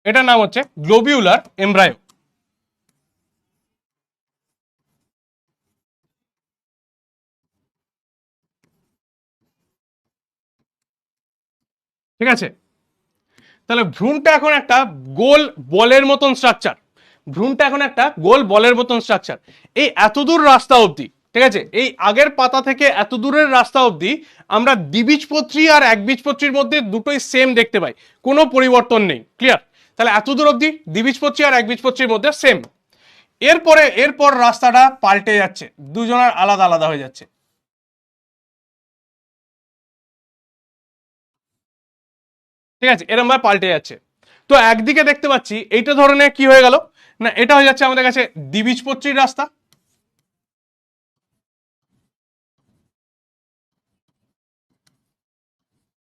এটার নাম হচ্ছে গ্লোবিউলার এমব্রায়ো। ঠিক আছে? তাহলে ভ্রূণটা এখন একটা গোল বলের মতন স্ট্রাকচার, ভ্রূণটা এখন একটা গোল বলের মতন স্ট্রাকচার। এই এত দূর রাস্তা অবধি, ঠিক আছে, এই আগের পাতা থেকে এত দূরের রাস্তা অবধি আমরা দ্বিবীজপত্রী আর একবীজপত্রীর মধ্যে দুটোই সেম দেখতে পাই, কোনো পরিবর্তন নেই। ক্লিয়ার? তাহলে এত দূর অবধি দ্বিবীজপত্রী আর একবীজপত্রীর মধ্যে সেম। এরপর রাস্তাটা পাল্টে যাচ্ছে, দুজনের আলাদা আলাদা হয়ে যাচ্ছে। ঠিক আছে, এরম ভাবে পাল্টে যাচ্ছে। তো একদিকে দেখতে পাচ্ছি এইটা ধরনের কি হয়ে গেল না, এটা হয়ে যাচ্ছে আমাদের কাছে দ্বিবীজপত্রীর রাস্তা,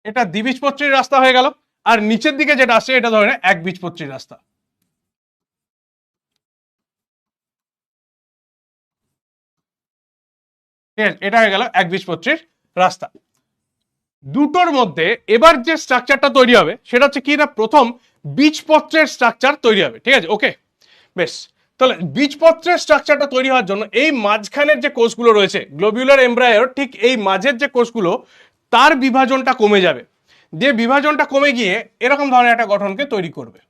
এটা দ্বিবীজপত্রীর রাস্তা হয়ে গেল। আর নিচের দিকে যেটা আসছে এটা ধরনের একবীজপত্রীর রাস্তা। ঠিক আছে, এটা হয়ে গেল একবীজপত্রীর রাস্তা। দুটোর মধ্যে এবার যে স্ট্রাকচারটা তৈরি হবে সেটা হচ্ছে কি না প্রথম বীজপত্রের স্ট্রাকচার তৈরি হবে। ঠিক আছে, ওকে, বেশ। তাহলে বীজপত্রের স্ট্রাকচারটা তৈরি হওয়ার জন্য এই মাঝখানের যে কোষগুলো রয়েছে গ্লোবিউলার এমব্রায়োর ঠিক এই মাঝের যে কোষগুলো, তার বিভাজনটা কমে যাবে, যে বিভাজনটা কমে গিয়ে এরকম ধরনের একটা গঠনকে তৈরি করবে।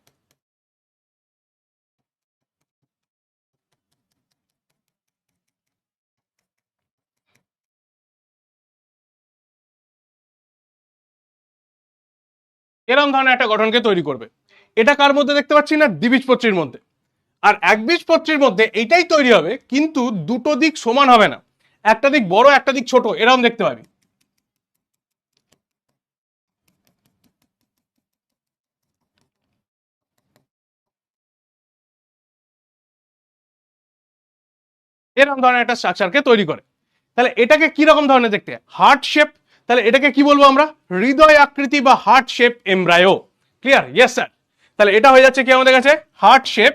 এরকম ধরনের একটা গঠনকে তৈরি করবে। এটা কার মধ্যে দেখতে পাচ্ছি না দ্বিবীজপত্রীর মধ্যে। আর একবীজপত্রীর মধ্যে এইটাই তৈরি হবে, কিন্তু দুটো দিক সমান হবে না, একটা দিক বড় একটা দিক ছোট, এরকম দেখতে পাবি। এরকম ধরনের একটা স্ট্রাকচারকে তৈরি করে। তাহলে এটাকে কি রকম ধরনের দেখতে, হার্ট শেপ। তাহলে এটাকে কি বলবো আমরা, হৃদয় আকৃতি বা heart shape embryo. Clear? Yes sir. তাহলে এটা হয়ে যাচ্ছে কি আমাদের কাছে হার্ট শেপ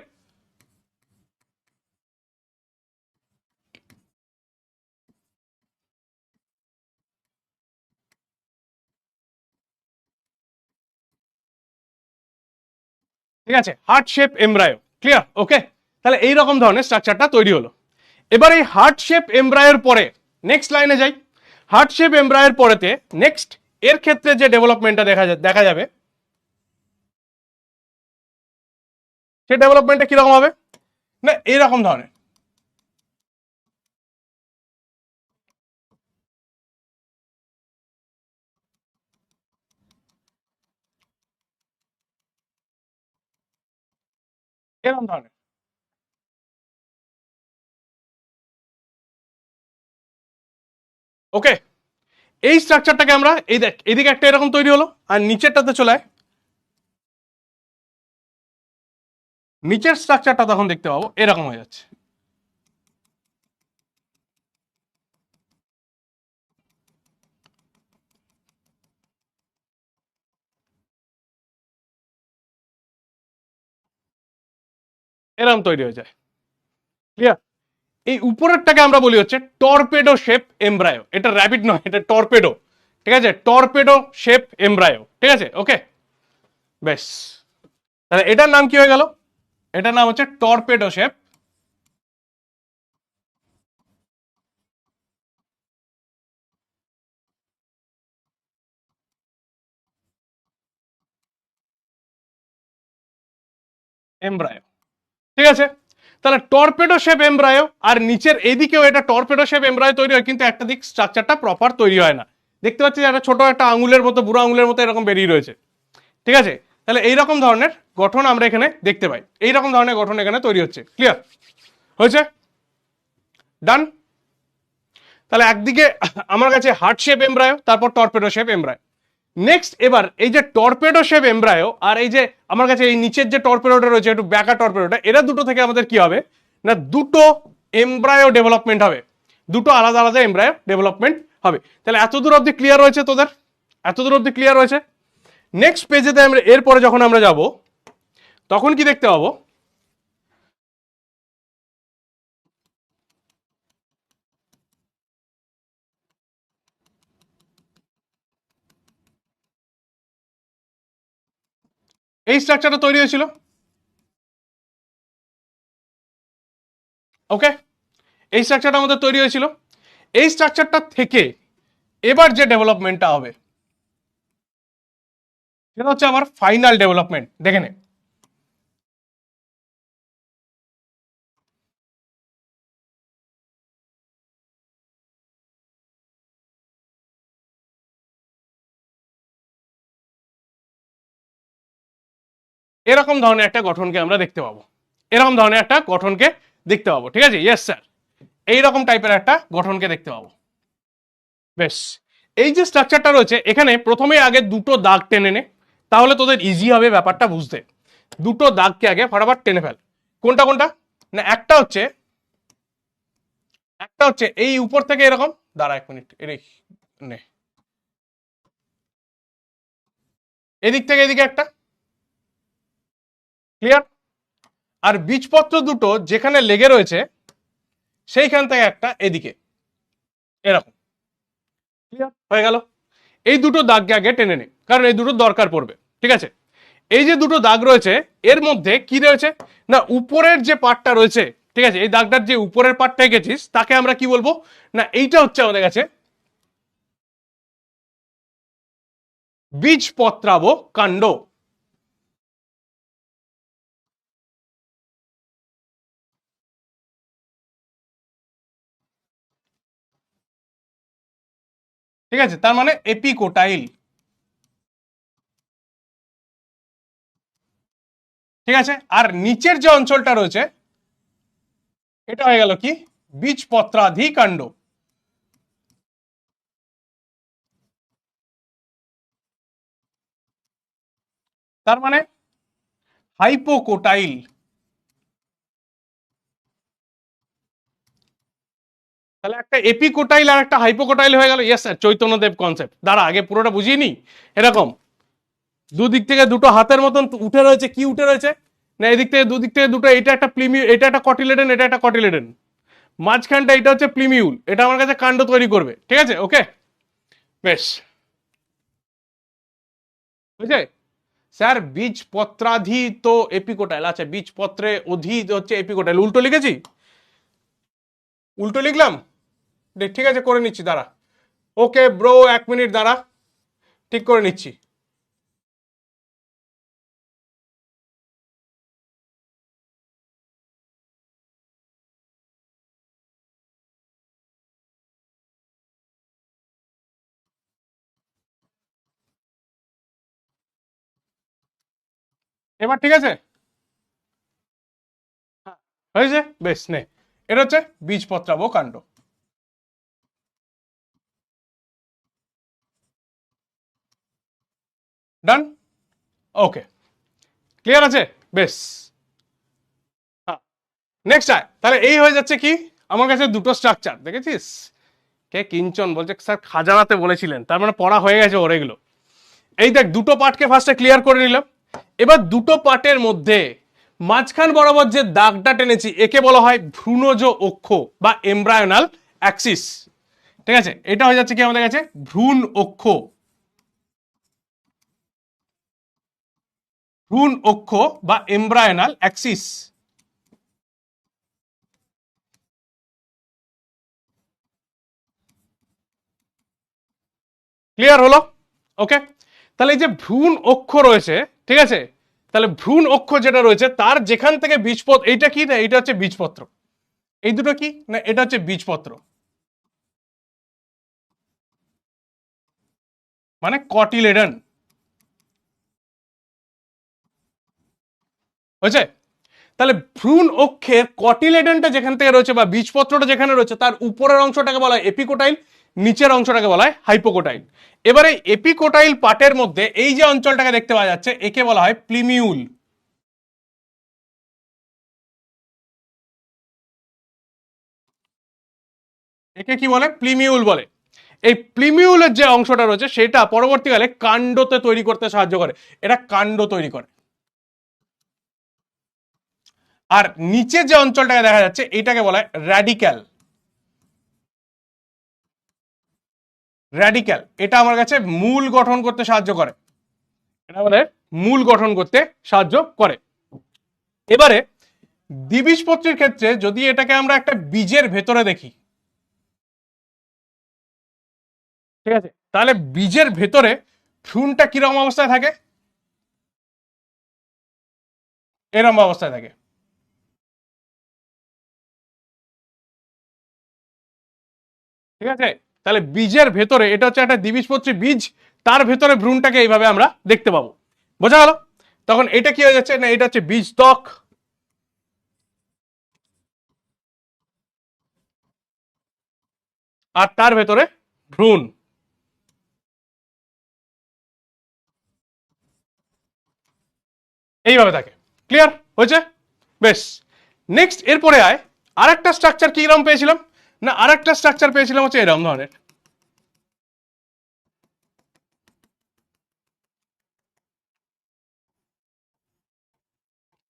ঠিক আছে, হার্ট শেপ এমব্রায়ো। ক্লিয়ার? ওকে, তাহলে এইরকম ধরনের স্ট্রাকচারটা তৈরি হলো। এবার এই হার্ট শেপ এমব্রায়োর পরে নেক্সট লাইনে যাই। হার্ট শেপ এমব্রায়োর পরেতে নেক্সট এর ক্ষেত্রে যে ডেভেলপমেন্টটা দেখা যাবে, সে ডেভেলপমেন্টটা কিরকম হবে না এরকম ধরনের। এরকম ধরনের। ওকে, এই স্ট্রাকচারটাকে আমরা এই দেখ এদিকে একটা এরকম তৈরি হলো, আর নিচেরটাতে চলে আয়। নিচের স্ট্রাকচারটা তখন দেখতে পাবো এরকম হয়ে যাচ্ছে। এরকম তৈরি হয়ে যায়। ক্লিয়ার? এই উপরেরটাকে আমরা বলি হচ্ছে টর্পেডো শেপ এমব্রায়ো। এটা র্যাবিট নয়, এটা টর্পেডো। ঠিক আছে, টর্পেডো শেপ এমব্রায়ো। ঠিক আছে, ওকে, বেশ। তাহলে এটার নাম কি হয়ে গেল? এটার নাম হচ্ছে টর্পেডো শেপ এমব্রায়ো। ঠিক আছে, তাহলে টর্পেডো শেপ এমব্রায়ো, আর নিচের এদিকেও এটা টর্পেডো শেপ এমব্রায়ো তৈরি হয়, কিন্তু একটা দিক স্ট্রাকচারটা প্রপার তৈরি হয় না। দেখতে পাচ্ছি একটা ছোট একটা আঙুলের মতো, বুড়ো আঙুলের মতো এরকম বেরিয়ে রয়েছে। ঠিক আছে, তাহলে এইরকম ধরনের গঠন আমরা এখানে দেখতে পাই। এইরকম ধরনের গঠন এখানে তৈরি হচ্ছে। ক্লিয়ার হয়েছে? ডান। তাহলে একদিকে আমার কাছে হার্ট শেপ এমব্রায়ো, তারপর টর্পেডো শেপ এমব্রায়ো। নেক্সট এবার এই যে টর্পেডো শেপ এমব্রায়ো আর এই যে আমার কাছে এই নিচের যে টর্পেডোটা রয়েছে, একটু ব্যাকা টর্পেডোটা, এরা দুটো থেকে আমাদের কি হবে না দুটো এমব্রায়ো ডেভেলপমেন্ট হবে, দুটো আলাদা আলাদা এমব্রায়ো ডেভেলপমেন্ট হবে। তাহলে এতদূর অবধি ক্লিয়ার হয়েছে তোদের? এতদূর অবধি ক্লিয়ার হয়েছে? নেক্সট পেজেতে আমরা এরপরে যখন আমরা যাব তখন কি দেখতে পাবো, এই স্ট্রাকচারটা তৈরি হয়েছিল। ওকে, এই স্ট্রাকচারটা আমাদের তৈরি হয়েছিল। এই স্ট্রাকচারটা থেকে এবার যে ডেভেলপমেন্টটা হবে সেটা হচ্ছে আমার ফাইনাল ডেভেলপমেন্ট। দেখে নে, এরকম ধরনের একটা গঠনকে আমরা দেখতে পাবো। এরকম ধরনের একটা গঠনকে দেখতে পাবো। ঠিক আছে, ইয়েস স্যার, এইরকম টাইপের একটা গঠনকে দেখতে পাবো। বেশ, এই যে স্ট্রাকচারটা রয়েছে এখানে প্রথমে আগে দুটো দাগ টেনে নে, তাহলে তোদের ইজি হবে ব্যাপারটা বুঝতে। দুটো দাগকে আগে ফটাফট টেনে ফেল। কোনটা কোনটা না, একটা হচ্ছে এই উপর থেকে এরকম, দাঁড়া এক মিনিট, নে, এদিক থেকে এদিকে একটা। ক্লিয়ার? আর বীজপত্র দুটো যেখানে লেগে রয়েছে সেইখান থেকে একটা এদিকে এরকম। ক্লিয়ার হয়ে গেল? এই দুটো দাগকে আগে টেনে নে, কারণ এই দুটো দরকার পড়বে। ঠিক আছে, এই যে দুটো দাগ রয়েছে এর মধ্যে কি রয়েছে না উপরের যে পার্টটা রয়েছে, ঠিক আছে, এই দাগটার যে উপরের পার্টটা গেছিস তাকে আমরা কি বলবো না এইটা হচ্ছে আমাদের কাছে বীজপত্রাব কাণ্ড। ঠিক আছে, তার মানে এপিকোটাইল। ঠিক আছে, আর নিচের যে অঞ্চলটা রয়েছে এটা হয়ে গেল কি বীজপত্রাধি কাণ্ড। তার মানে হাইপোকোটাইল। তাহলে একটা এপিকোটাইল আর একটা হাইপোকোটাইল হয়ে গেল। Yes sir, Chaitanyadev concept. দাঁড়া আগে পুরোটা বুঝিয়ে নি। এরকম দুদিক থেকে দুটো হাতের মতন উঠে রয়েছে, কি উঠে রয়েছে না এদিক থেকে দুদিক থেকে দুটো, এটা একটা এটা একটা কটিলেডেন, এটা একটা কটিলেডেন, মাঝখানটা এটা হচ্ছে প্লিমিউল, এটা আমার কাছে কাণ্ড তৈরি করবে। ঠিক আছে, ওকে, বেশ, বুঝছে? স্যার বীজপত্রাধি তো এপিকোটাইল, আচ্ছা বীজপত্রে অধি হচ্ছে এপিকোটাইল, উল্টো লিখেছি, উল্টো লিখলাম, ঠিক আছে করে নিচ্ছি দাঁড়া। ওকে ব্রো, 1 মিনিট দাঁড়া, ঠিক করে নিচ্ছি। এবার ঠিক আছে, হয়েছে, বেশ নে, এটা হচ্ছে বীজপত্রাবহ কাণ্ড। ডান, ওকে, ক্লিয়ার আছে, বেশ। নেক্সট আয়, তাহলে এই হয়ে যাচ্ছে কি, আমার কাছে দুটো স্ট্রাকচার দেখেছিস, কে কিঞ্চন বলছে স্যার খাজানাতে বলেছিলেন, তার মানে পড়া হয়ে গেছে ওর এগুলো। এই দেখ দুটো পার্টকে ফার্স্টে ক্লিয়ার করে নিলাম। এবার দুটো পার্টের মধ্যে মাঝখান বরাবর যে দাগটা টেনেছি একে বলা হয় ভ্রূণজ অক্ষ বা এমব্রায়োনাল অ্যাক্সিস। ঠিক আছে, এটা হয়ে যাচ্ছে কি আমাদের কাছে ভ্রূণ অক্ষ, ভ্রূণ অক্ষ বা এমব্রায়োনাল অ্যাক্সিস। ক্লিয়ার হলো? ওকে, তাহলে এই যে ভ্রূণ অক্ষ রয়েছে, ঠিক আছে, তাহলে ভ্রূণ অক্ষ যেটা রয়েছে তার যেখান থেকে বীজপত্র, এইটা কি না, এটা হচ্ছে বীজপত্র, এই দুটো কি না, এটা হচ্ছে বীজপত্র, মানে কটিলেডন, হয়েছে? তাহলে ভ্রূণ অক্ষের কটিলেডনটা যেখান থেকে রয়েছে বা বীজপত্রটা যেখানে রয়েছে তার উপরের অংশটাকে বলা হয় এপিকোটাইল, নিচের অংশটাকে বলা হয় হাইপোকোটাইল। এবারে এপিকোটাইল পার্টের মধ্যে এই যে অঞ্চলটাকে দেখতে পাওয়া যাচ্ছে একে বলা হয় প্লিমিউল। একে কি বলে? প্লিমিউল বলে। এই প্লিমিউলের যে অংশটা রয়েছে সেটা পরবর্তীকালে কাণ্ডতে তৈরি করতে সাহায্য করে, এটা কাণ্ড তৈরি করে। আর নিচে যে অঞ্চলটাকে দেখা যাচ্ছে এটাকে বলা হয় র্যাডিক্যাল। র্যাডিক্যাল এটা আমার কাছে মূল গঠন করতে সাহায্য করে, এটা আমাদের মূল গঠন করতে সাহায্য করে। এবারে দ্বিবীজপত্রীর ক্ষেত্রে যদি এটাকে আমরা একটা বীজের ভেতরে দেখি, ঠিক আছে, তাহলে বীজের ভেতরে ভ্রূণটা কিরকম অবস্থায় থাকে? এরকম অবস্থায় থাকে। ঠিক আছে, তাহলে বীজের ভেতরে এটা হচ্ছে একটা দ্বিবীজপত্রী বীজ, তার ভেতরে ভ্রূণটাকে এইভাবে আমরা দেখতে পাবো। বোঝা গেল? তখন এটা কি হয়ে যাচ্ছে না, এটা হচ্ছে বীজত্বক, আর তার ভেতরে ভ্রূণ। এইভাবে থাকে। ক্লিয়ার হয়েছে? বেশ, নেক্সট এরপরে আয়, আরেকটা স্ট্রাকচার কি রকম পেয়েছিলাম না, আরেকটা স্ট্রাকচার পেয়েছিলাম হচ্ছে এরকম ধরনের,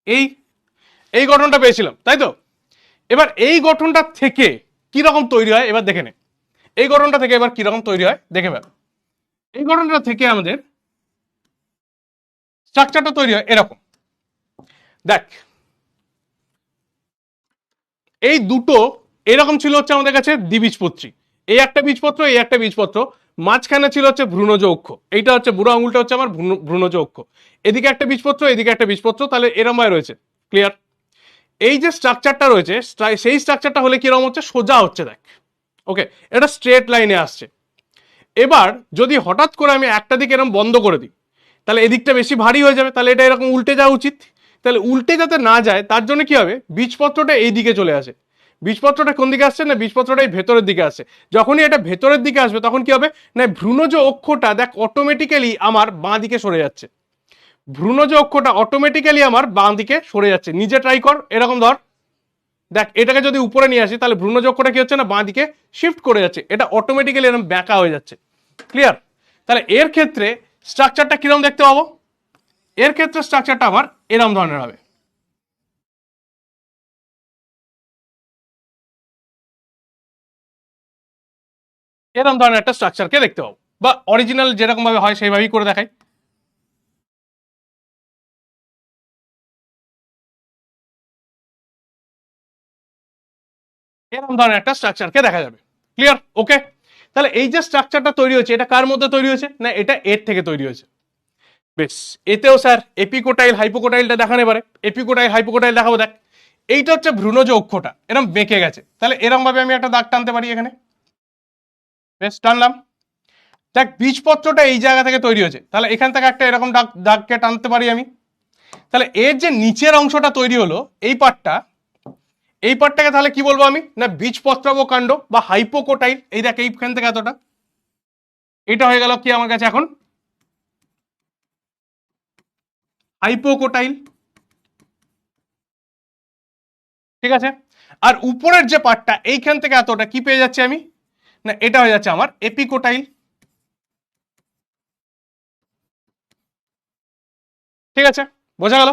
এই এই গঠনটা পেয়েছিলাম, তাই তো? এবার এই গঠনটা থেকে কি রকম তৈরি হয় এবার দেখে নে, এই গঠনটা থেকে এবার কি রকম তৈরি হয় দেখে ফেল। এই গঠনটা থেকে আমাদের স্ট্রাকচারটা তৈরি হয় এরকম, দেখ এই দুটো এরকম ছিল হচ্ছে আমাদের কাছে দ্বিবীজপত্রী, এই একটা বীজপত্র এই একটা বীজপত্র, মাঝখানে ছিল হচ্ছে ভ্রূণজ অক্ষ, এইটা হচ্ছে বুড়ো আঙুলটা হচ্ছে আমার ভ্রূণজ অক্ষ, এদিকে একটা বীজপত্র এদিকে একটা বীজপত্র, তাহলে এরম ভাবে রয়েছে। ক্লিয়ার? এই যে স্ট্রাকচারটা রয়েছে সেই স্ট্রাকচারটা হলে কিরকম হচ্ছে, সোজা হচ্ছে দেখ, ওকে, এটা স্ট্রেট লাইনে আসছে। এবার যদি হঠাৎ করে আমি একটা দিকে এরকম বন্ধ করে দিই তাহলে এদিকটা বেশি ভারী হয়ে যাবে, তাহলে এটা এরকম উল্টে যাওয়া উচিত, তাহলে উল্টে যাতে না যায় তার জন্য কি হবে, বীজপত্রটা এই দিকে চলে আসে। বীজপত্রটা কোন দিকে আসছে না, বীজপত্রটা এই ভেতরের দিকে আসে। যখনই এটা ভেতরের দিকে আসবে তখন কি হবে না, ভ্রূণজ অক্ষটা দেখ অটোমেটিক্যালি আমার বাঁ দিকে সরে যাচ্ছে, ভ্রূণজ অক্ষটা অটোমেটিক্যালি আমার বাঁ দিকে সরে যাচ্ছে। নিজে ট্রাই কর, এরকম ধর, দেখ এটাকে যদি উপরে নিয়ে আসি তাহলে ভ্রূণজ অক্ষটা কি হচ্ছে না, বাঁ দিকে শিফট করে যাচ্ছে, এটা অটোমেটিক্যালি এরকম ব্যাঁকা হয়ে যাচ্ছে। ক্লিয়ার? তাহলে এর ক্ষেত্রে স্ট্রাকচারটা কিরকম দেখতে পাবো, এর ক্ষেত্রে স্ট্রাকচারটা আবার এরকম ধরনের হবে, এরকম ধরনের একটা স্ট্রাকচারকে দেখতে পাবো, বা অরিজিনাল যেরকম ভাবে হয় সেইভাবেই করে দেখাই। এরকম ধরনের একটা স্ট্রাকচারকে দেখা যাবে। ক্লিয়ার? ওকে। তাহলে এই যে স্ট্রাকচারটা তৈরি হয়েছে এটা কার মধ্যে তৈরি হয়েছে, না এটা এর থেকে তৈরি হয়েছে। বেশ, এতেও স্যার এপিকোটাইল হাইপোকোটাইলটা দেখানো, এবারে এপিকোটাইল হাইপোকোটাইল দেখাবো। দেখ, এইটা হচ্ছে ভ্রূণজ অক্ষটা এরকম বেঁকে গেছে, তাহলে এরকম ভাবে আমি একটা দাগ টানতে পারি এখানে। বেশ, টানলাম। দেখ, বীজপত্রটা এই জায়গা থেকে তৈরি হয়েছে, তাহলে এখান থেকে একটা এরকম দাগকে টানতে পারি আমি। তাহলে এর যে নিচের অংশটা তৈরি হলো এই পার্টটা, এই পার্টটাকে তাহলে কি বলবো আমি, না বীজপত্রাব কাণ্ড বা হাইপোকোটাইল। এই দেখ এইখান থেকে এতটা, এটা হয়ে গেল কি আমার কাছে এখন হাইপোকোটাইল। ঠিক আছে, আর উপরের যে পার্টটা এইখান থেকে এতটা কি পেয়ে যাচ্ছে আমি, না এটা হয়ে যাচ্ছে আমার এপিকোটাইল। ঠিক আছে, বোঝা গেল?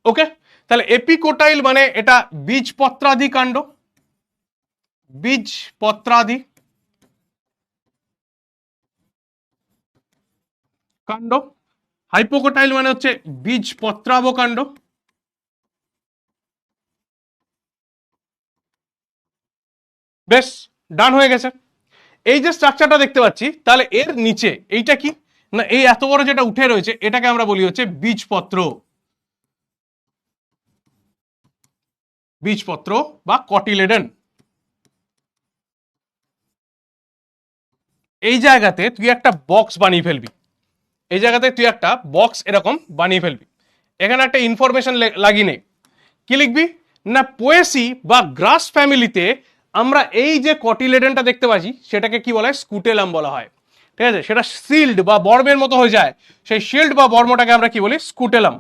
ওকে। তাহলে এপিকোটাইল মানে এটা বীজপত্রাদি কাণ্ড, বীজপত্রাদি কাণ্ড। হাইপোকোটাইল মানে হচ্ছে বীজপত্রাব কাণ্ড। বেশ, ডান হয়ে গেছে। এই যে স্ট্রাকচারটা দেখতে পাচ্ছি, তাহলে এর নিচে এইটা কি, না এই এত বড় যেটা উঠে রয়েছে এটাকে আমরা বলি হচ্ছে বীজপত্র, বীজপত্র বা কটিলেডন। এই জায়গাতে তুই একটা বক্স বানিয়ে ফেলবি, এই জায়গাতে তুই একটা বক্স এরকম বানিয়ে ফেলবি। এখানে একটা ইনফরমেশন লাগিয়ে নে। কি লিখবি, না পোয়েসি বা গ্রাস ফ্যামিলিতে আমরা এই যে কটিলেডনটা দেখতে পাচ্ছি সেটাকে কি বলা হয়, স্কুটেলাম বলা হয়। ঠিক আছে, সেটা শিল্ড বা বর্মের মতো হয়ে যায়, সেই শিল্ড বা বর্মটাকে আমরা কি বলি, স্কুটেলাম।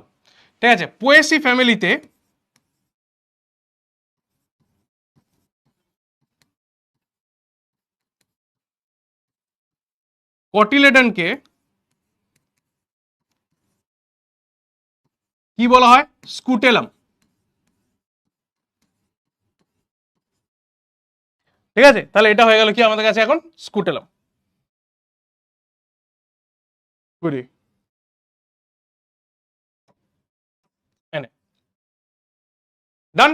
ঠিক আছে, পোয়েসি ফ্যামিলিতে কটিলেডনকে কি বলা হয়, স্কুটেলাম। ঠিক আছে, তাহলে এটা হয়ে গেল কি আমাদের কাছে এখন স্কুটেলাম। বুঝলি? এনে ডান,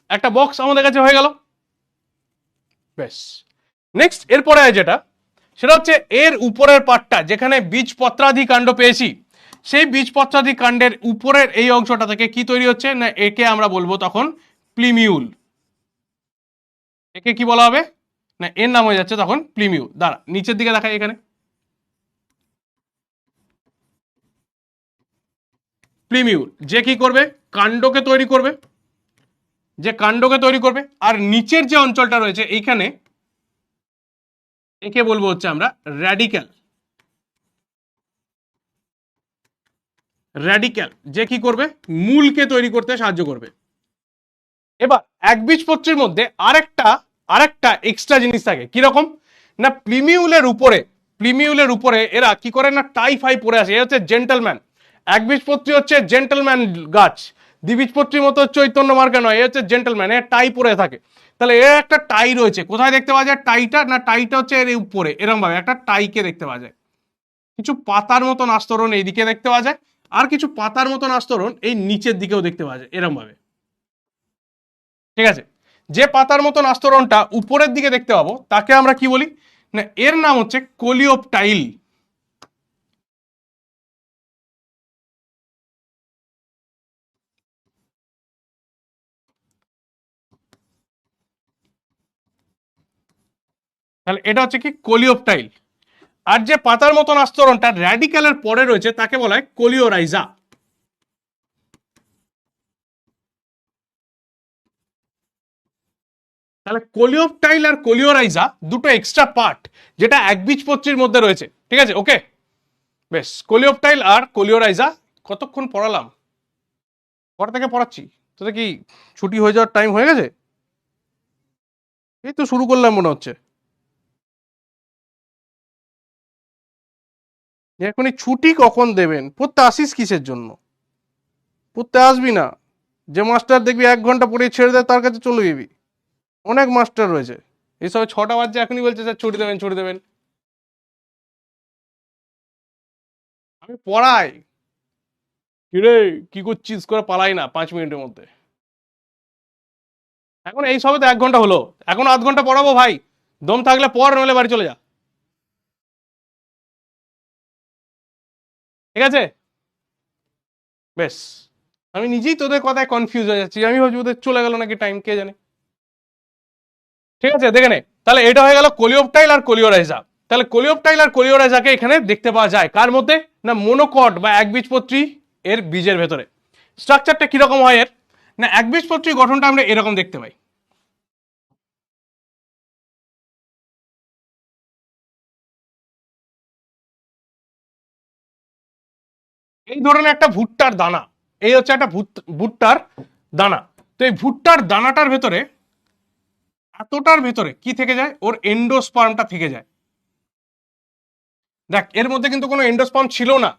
একটা বক্স আমাদের কাছে হয়ে গেল। বেশ, নেক্সট এরপরে যেটা, সেটা হচ্ছে এর উপরের পার্টটা যেখানে বীজপত্রাদি কাণ্ড পেয়েছি, সেই বীজপত্রাদি কাণ্ডের উপরের এই অংশটা থেকে কি তৈরি হচ্ছে, না একে আমরা বলবো তখন প্লিমিউল। একে কি বলা হবে, না এর নাম হয়ে যাচ্ছে তখন প্লিমিউল। দাঁড়া, নিচের দিকে দেখাই এখানে প্লিমিউল যে কি করবে, কাণ্ডকে তৈরি করবে, যে কাণ্ডকে তৈরি করবে। আর নিচের যে অঞ্চলটা রয়েছে এইখানে একে বলবো হচ্ছে আমরা র্যাডিক্যাল। র্যাডিক্যাল যে কি করবে, মূলকে তৈরি করতে সাহায্য করবে। এবার একবীজপত্রীর মধ্যে আরেকটা আরেকটা এক্সট্রা জিনিস থাকে, কিরকম, না প্লিমিউলের উপরে, প্লিমিউলের উপরে এরা কি করে না টাই ফাই পরে আসে, এ হচ্ছে জেন্টলম্যান। একবীজপত্রী হচ্ছে জেন্টলম্যান গাছ, দ্বিবীজপত্রীর মতো চৈতন্য মার্কা নয়, এ হচ্ছে জেন্টলম্যান, এ টাই পরে থাকে। তাহলে এর একটা টাই রয়েছে, কোথায় দেখতে পাওয়া যায় টাইটা, না টাইটা হচ্ছে এর উপরে এরকম ভাবে একটা টাইকে দেখতে পাওয়া যায়। কিছু পাতার মতন আস্তরণ এইদিকে দেখতে পাওয়া যায়, আর কিছু পাতার মতন আস্তরণ এই নিচের দিকেও দেখতে পাওয়া যায় এরকম ভাবে। ঠিক আছে, যে পাতার মতন আস্তরণটা উপরের দিকে দেখতে পাবো তাকে আমরা কি বলি, না এর নাম হচ্ছে কোলিওপটাইল। তাহলে এটা হচ্ছে কি কোলিওপটাইল। আর যে পাতার মতন আস্তরণটা র্যাডিক্যালের পরে রয়েছে তাকে বলা হয় কোলিওরাইজা। তাহলে কোলিওপটাইল আর কোলিওরাইজা দুটো এক্সট্রা পার্ট যেটা একবীজপত্রীর মধ্যে রয়েছে। ঠিক আছে, ওকে। বেশ, কোলিওপটাইল আর কোলিওরাইজা কতক্ষণ পড়ালাম, কটা থেকে পড়াচ্ছি, তোদের কি ছুটি হয়ে যাওয়ার টাইম হয়ে গেছে? এই তো শুরু করলাম মনে হচ্ছে। এখনই ছুটি কখন দেবেন, পড়তে আসিস কিসের জন্য, পড়তে আসবি না। যে মাস্টার দেখবি 1 ঘন্টা পড়ে ছেড়ে দেয় তার কাছে চলে যাবি, অনেক মাস্টার রয়েছে। এই সব 6টা বাজছে এখনই বলছে স্যার ছুটি দেবেন ছুটি দেবেন। আমি পড়াই, কিরে কি করছিস করে পালাই না 5 মিনিটের মধ্যে। এখন এই সবে তো 1 ঘন্টা হলো, এখন আধ ঘন্টা পড়াবো ভাই, দম থাকলে পর, নলে বাড়ি চলে যা, ঠিক আছে? বেশ, আমি নিজেই তোদের কথায় কনফিউজ হয়ে যাচ্ছি, আমি ভাবছি ওদের চলে গেল নাকি টাইম, কে জানে। ঠিক আছে, দেখে নে, তাহলে এটা হয়ে গেল কোলিওপটাইল আর কোলিওরাইজা। তাহলে কোলিওপটাইল আর কোলিওরাইজাকে এখানে দেখতে পাওয়া যায় কার মধ্যে, না মনোকট বা একবীজপত্রী এর বীজের ভেতরে। স্ট্রাকচারটা কিরকম হয় এর, না একবীজপত্রী গঠনটা আমরা এরকম দেখতে পাই। এই ধরনের একটা ভুট্টার দানা, এই হচ্ছে একটা ভুট্টার দানা। তো এই ভুট্টার দানাটার ভেতরে, এতটার ভেতরে কি থেকে যায়, ওর এন্ডোস্পার্মটা থেকে যায়। দেখ এর মধ্যে কিন্তু কোনো এন্ডোস্পার্ম ছিল না,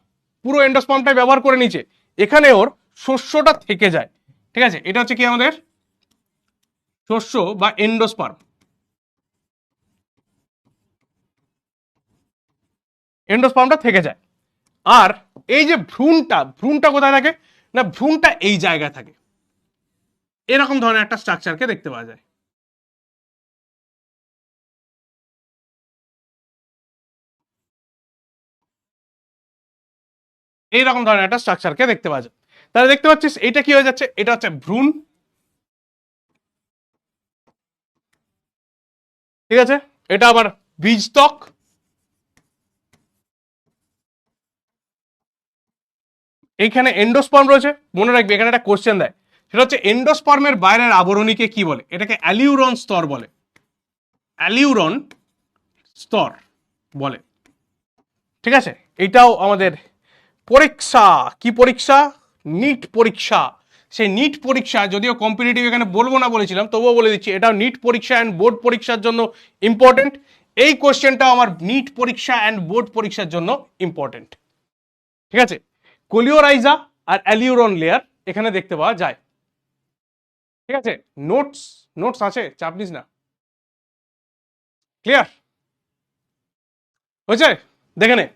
পুরো এন্ডোস্পার্মটাই ব্যবহার করে নিচে, এখানে ওর শস্যটা থেকে যায়। ঠিক আছে, এটা হচ্ছে কি আমাদের শস্য বা এন্ডোস্পার্ম। এন্ডোস্পার্মটা থেকে যায়। আর এই যে ভ্রূণটা, ভ্রূণটা কোথায় থাকে, না ভ্রূণটা এই জায়গায় থাকে। এরকম ধরনের একটা স্ট্রাকচারকে দেখতে পাওয়া যায়। এইরকম ধরনের একটা স্ট্রাকচারকে দেখতে পাওয়া যায়। তাহলে দেখতে পাচ্ছিস এটা কি হয়ে যাচ্ছে, এটা হচ্ছে ভ্রূণ, ঠিক আছে? এটা আবার বীজতক, এইখানে এন্ডোস্পার্ম রয়েছে। মনে রাখবে এখানে একটা কোশ্চেন দেয়, সেটা হচ্ছে এন্ডোস্পার্মের বাইরের আবরণীকে কি বলে, এটাকে অ্যালিউরন স্তর বলে, অ্যালিউরন স্তর বলে। ঠিক আছে, এটাও আমাদের পরীক্ষা, কি পরীক্ষা, নিট পরীক্ষা। সেই নিট পরীক্ষা, যদিও কম্পিটিটিভ এখানে বলবো না বলেছিলাম, তবুও বলে দিচ্ছি, এটা নিট পরীক্ষা অ্যান্ড বোর্ড পরীক্ষার জন্য ইম্পর্টেন্ট। এই কোশ্চেনটাও আমার নিট পরীক্ষা অ্যান্ড বোর্ড পরীক্ষার জন্য ইম্পর্টেন্ট। ঠিক আছে, কোলিওরাইজা আর অ্যালিউরন লেয়ার এখানে দেখতে পাওয়া যায়। ঠিক আছে, নোটস, নোটস আছে, চাপ নিস না। ক্লিয়ার হয়েছে, দেখে নে।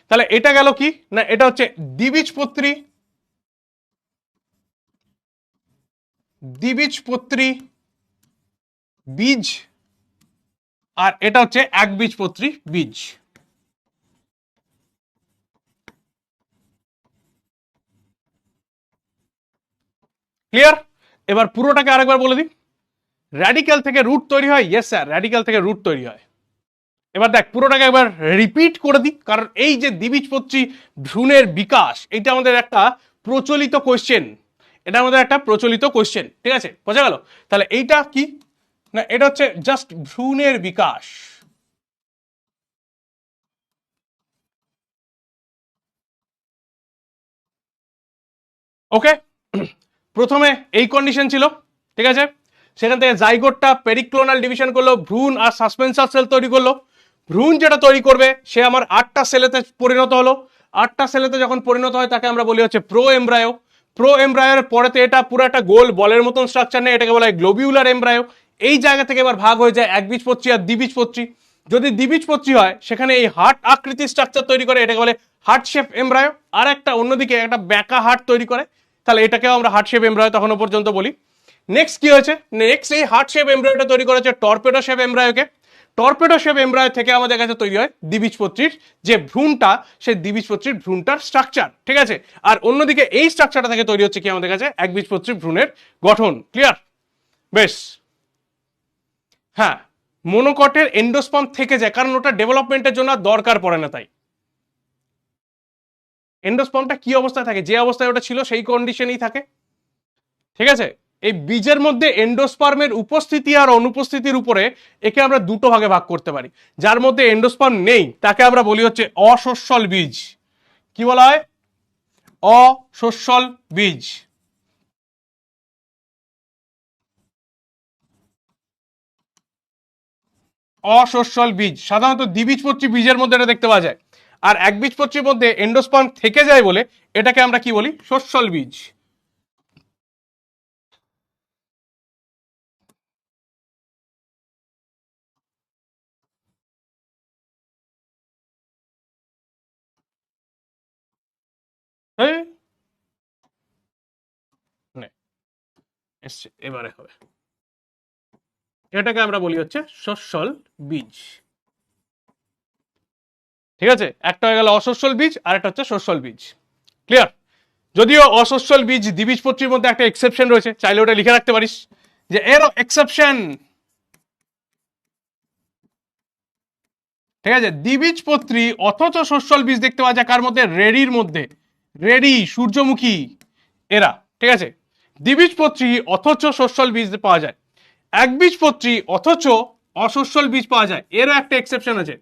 তাহলে এটা গেল কি, না এটা হচ্ছে দ্বিবীজপত্রী, দ্বিবীজপত্রী বীজ, আর এটা হচ্ছে একবীজপত্রী বীজ। ক্লিয়ার? এবার পুরোটাকে আরেকবার বলে দিই। র্যাডিক্যাল থেকে রুট তৈরি হয়, ইয়েস স্যার, র্যাডিক্যাল থেকে রুট তৈরি হয়। এবার দেখ পুরোটাকে একবার রিপিট করে দিই, কারণ এই যে দ্বিবীজপত্রী ভ্রূণের বিকাশ, এটা আমাদের একটা প্রচলিত কোশ্চেন, এটা আমাদের একটা প্রচলিত কোশ্চেন। ঠিক আছে, বোঝা গেল? তাহলে এইটা কি, না এটা হচ্ছে জাস্ট ভ্রূণের বিকাশ। ওকে, প্রথমে এই কন্ডিশন ছিল, ঠিক আছে? সেখান থেকে জাইগোটটা পেরিক্লোনাল ডিভিশন করলো, ভ্রূণ আর সাসপেন্সার সেল তৈরি করলো। ভ্রূণ যেটা তৈরি করবে সে আমার 8টা সেলেতে পরিণত হলো। 8টা সেলেতে যখন পরিণত হয় তাকে আমরা বলি হচ্ছে প্রো এমব্রায়ো। প্রো এমব্রায়োর পরেতে এটা পুরো একটা গোল বলের মতন স্ট্রাকচার নেই, এটাকে বলা হয় গ্লোবিউলার এমব্রায়ো। এই জায়গা থেকে এবার ভাগ হয়ে যায় একবীজপত্রী আর দ্বিবীজপত্রী। যদি দ্বিবীজপত্রী হয় সেখানে এই হার্ট আকৃতির স্ট্রাকচার তৈরি করে, এটাকে বলে হার্ট শেপ এমব্রায়ো। আর একটা অন্যদিকে একটা ব্যাকা হার্ট তৈরি করে, তাহলে এটাকেও আমরা হার্ট শেপ এমব্রায়ো তখনও পর্যন্ত বলি। নেক্সট কি হয়েছে, নেক্সট এই হার্ট শেপ এমব্রায়োটা তৈরি করেছে টর্পেডো শেপ এমব্রায়োকে। টর্পেডো শেপ এমব্রায়ো থেকে আমাদের কাছে তৈরি হয় দ্বিবীজপত্রীর যে ভ্রূণটা, সেই দ্বিবীজপত্রীর ভ্রূণটার স্ট্রাকচার। ঠিক আছে, আর অন্যদিকে এই স্ট্রাকচারটা থেকে তৈরি হচ্ছে কি আমাদের কাছে একবীজপত্রী ভ্রূণের গঠন। ক্লিয়ার? বেশ, হ্যাঁ, মনোকটের এন্ডোস্পার্ম থেকে যায় কারণ ওটা ডেভেলপমেন্টের জন্য দরকার পড়ে না, তাই এন্ডোস্পার্মটা কি অবস্থায় থাকে, যে অবস্থায় ওটা ছিল সেই কন্ডিশনেই থাকে। ঠিক আছে, এই বীজের মধ্যে এন্ডোস্পার্মের উপস্থিতি আর অনুপস্থিতির উপরে একে আমরা দুটো ভাগে ভাগ করতে পারি। যার মধ্যে এন্ডোস্পার্ম নেই তাকে আমরা বলি হচ্ছে অসস্যল বীজ। কি বলা হয়, অসস্যল বীজ। অসস্যল বীজ সাধারণত দ্বিবীজপত্রী বীজের মধ্যে এটা দেখতে পাওয়া যায়, আর একবীজপত্রীর মধ্যে এন্ডোস্পার্ম থেকে যায় বলে এটাকে আমরা কি বলি, সস্যল বীজ। এই, নে, এসছে, এবারে হবে। এটাকে আমরা বলি হচ্ছে সস্যল বীজ। ঠিক আছে, একটা হয়ে গেল অসস্যল বীজ আর একটা হচ্ছে সস্যল বীজ। ক্লিয়ার? যদিও অসস্যল বীজ দ্বিবীজপত্রীর মধ্যে একটা এক্সেপশন রয়েছে, চাইলে ওটা লিখে রাখতে পারিস যে এরও এক্সেপশন। ঠিক আছে, দ্বিবীজপত্রী অথচ সস্যল বীজ দেখতে পাওয়া যায় কার মধ্যে? রেডির মধ্যে। রেডি, সূর্যমুখী, এরা। ঠিক আছে, দ্বিবীজপত্রী অথচ সস্যল বীজ পাওয়া যায়। একবীজপত্রী অথচ অসস্যল বীজ পাওয়া যায়, এরও একটা এক্সেপশন আছে।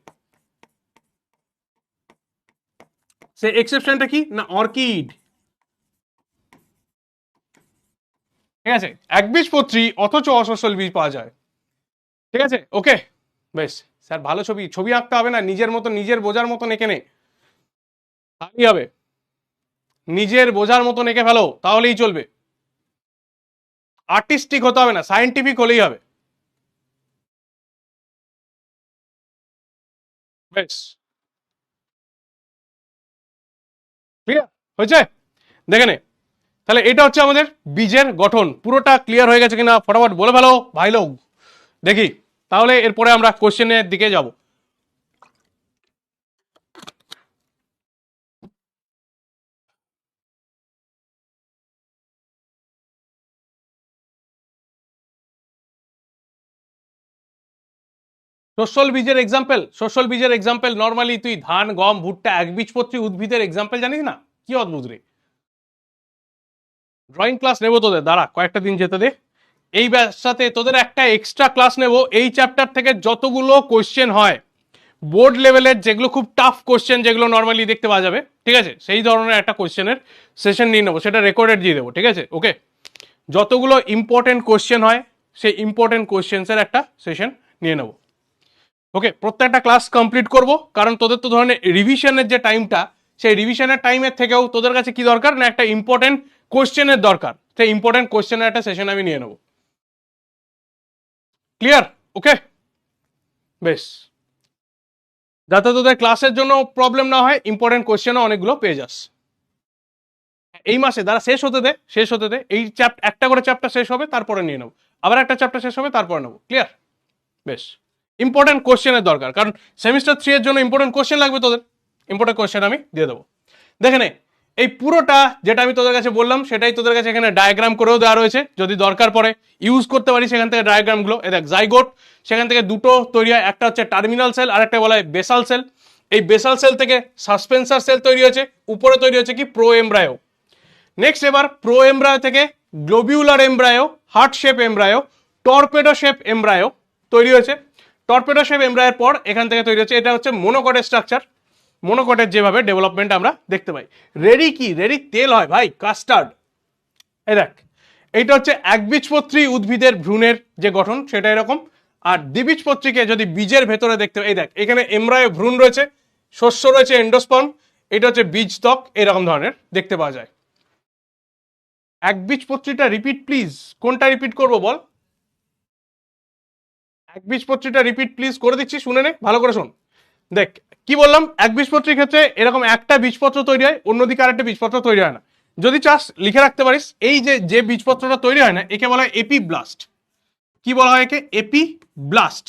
সে এক্সেপশনটা কি না? অর্কিড। ঠিক আছে, একবীজপত্রী অথচ অসস্যল বীজ পাওয়া যায়। ঠিক আছে, ওকে, বেশ। স্যার ভালো ছবি, ছবি আঁকতে হবে না, নিজের মতো নিজের বোঝার মতন এঁকে নে, তাহলেই হবে। নিজের বোঝার মতন এঁকে ফেলো, তাহলেই চলবে। আর্টিস্টিক হতে হবে না, সায়েন্টিফিক হলেই হবে। বেশ, ক্লিয়ার হয়েছে? দেখে নে, তাহলে এটা হচ্ছে আমাদের বীজের গঠন। পুরোটা ক্লিয়ার হয়ে গেছে কিনা ফটাফট বলে ফেলো ভাই লোক, দেখি। তাহলে এরপরে আমরা কোশ্চেনের দিকে যাব। সস্যল বীজের এক্সাম্পল, সস্যল বীজের এক্সাম্পল নর্মালি তুই ধান, গম, ভুট্টা, একবীজপত্রী উদ্ভিদের এক্সাম্পল জানিস না? কি অদ্ভুত রে। ড্রয়িং ক্লাস নেবো তোদের, দাঁড়া কয়েকটা দিন যেতে দে। এই সাথে তোদের একটা এক্সট্রা ক্লাস নেব, এই চ্যাপ্টার থেকে যতগুলো কোশ্চেন হয় বোর্ড লেভেলের, যেগুলো খুব টাফ কোশ্চেন, যেগুলো নর্মালি দেখতে পাওয়া যাবে, ঠিক আছে, সেই ধরনের একটা কোশ্চেনের সেশন নিয়ে নেবো, সেটা রেকর্ডেড দিয়ে দেবো। ঠিক আছে, ওকে। যতগুলো ইম্পর্টেন্ট কোশ্চেন হয় সেই ইম্পর্টেন্ট কোশ্চেন্সের একটা সেশন নিয়ে নেবো। ওকে, প্রত্যেকটা ক্লাস কমপ্লিট করব, কারণ তোদের তো ধরনের রিভিশনের যে টাইমটা, সেই রিভিশনের টাইমের থেকেও তোদের কাছে কি দরকার না, একটা ইম্পর্টেন্ট কোশ্চেনের দরকার। সেই ইম্পর্টেন্ট কোশ্চেনের একটা সেশন আমি নিয়ে নেব। ক্লিয়ার? ওকে, বেশ। যাতে তোদের ক্লাসের জন্য প্রবলেম না হয়, ইম্পর্টেন্ট কোশ্চেনও অনেকগুলো পেয়ে যাস। এই মাসে দ্বারা শেষ হতে দে, শেষ হতে দে, এই চ্যাপ্টার একটা করে চ্যাপ্টার শেষ হবে, তারপরে নিয়ে নেবো। আবার একটা চ্যাপ্টার শেষ হবে, তারপরে নেবো। ক্লিয়ার? বেশ। ইম্পর্টেন্ট কোশ্চেনের দরকার, কারণ সেমিস্টার 3 এর জন্য ইম্পর্টেন্ট কোশ্চেন লাগবে তোদের। ইম্পর্টেন্ট কোশ্চেন আমি দিয়ে দেবো। দেখে নে, এই পুরোটা যেটা আমি তোদের কাছে বললাম সেটাই তোদের কাছে এখানে ডায়াগ্রাম করেও দেওয়া রয়েছে, যদি দরকার পড়ে ইউজ করতে পারি সেখান থেকে ডায়াগ্রামগুলো। এ দেখ, জাইগোট, সেখান থেকে দুটো তৈরি হয়, একটা হচ্ছে টার্মিনাল সেল আর একটা বলা হয় বেসাল সেল। এই বেসাল সেল থেকে সাসপেন্সার সেল তৈরি হয়েছে, উপরে তৈরি হচ্ছে কি প্রো এমব্রায়ো। নেক্সট এবার প্রো এমব্রায়ো থেকে globular embryo, heart shape embryo, torpedo shape embryo তৈরি হয়েছে। টর্পেডো শেপ এমব্রায়োর পর এখান থেকে তৈরি হচ্ছে, এটা হচ্ছে মোনোকটের স্ট্রাকচার। মোনোকটের যেভাবে ডেভেলপমেন্ট আমরা দেখতে পাই। রেডি কি? রেডি তেল হয় ভাই, কাস্টার্ড। এই দেখ, এইটা হচ্ছে একবীজপত্রী উদ্ভিদের ভ্রূণের যে গঠন সেটা এরকম। আর দ্বিবীজপত্রীকে যদি বীজের ভেতরে দেখতে, এই দেখ এখানে এমব্রায়ো ভ্রূণ রয়েছে, শস্য রয়েছে, এন্ডোস্পার্ম, এটা হচ্ছে বীজত্বক, এরকম ধরনের দেখতে পাওয়া যায়। একবীজপত্রীটা রিপিট প্লিজ, কোনটা রিপিট করব বল? একবীজপত্রীটা রিপিট প্লিজ করে দিচ্ছি, শুনে নে, ভালো করে শোন। দেখ কি বললাম, একবীজপত্রীর ক্ষেত্রে এরকম একটা বীজপত্র তৈরি হয়, অন্যদিকে আরেকটা বীজপত্র তৈরি হয় না। যদি চাস লিখে রাখতে পারিস, এই যে যে বীজপত্রটা তৈরি হয় না, একে বলা হয় এপিব্লাস্ট। কি বলা হয় একে? এপিব্লাস্ট।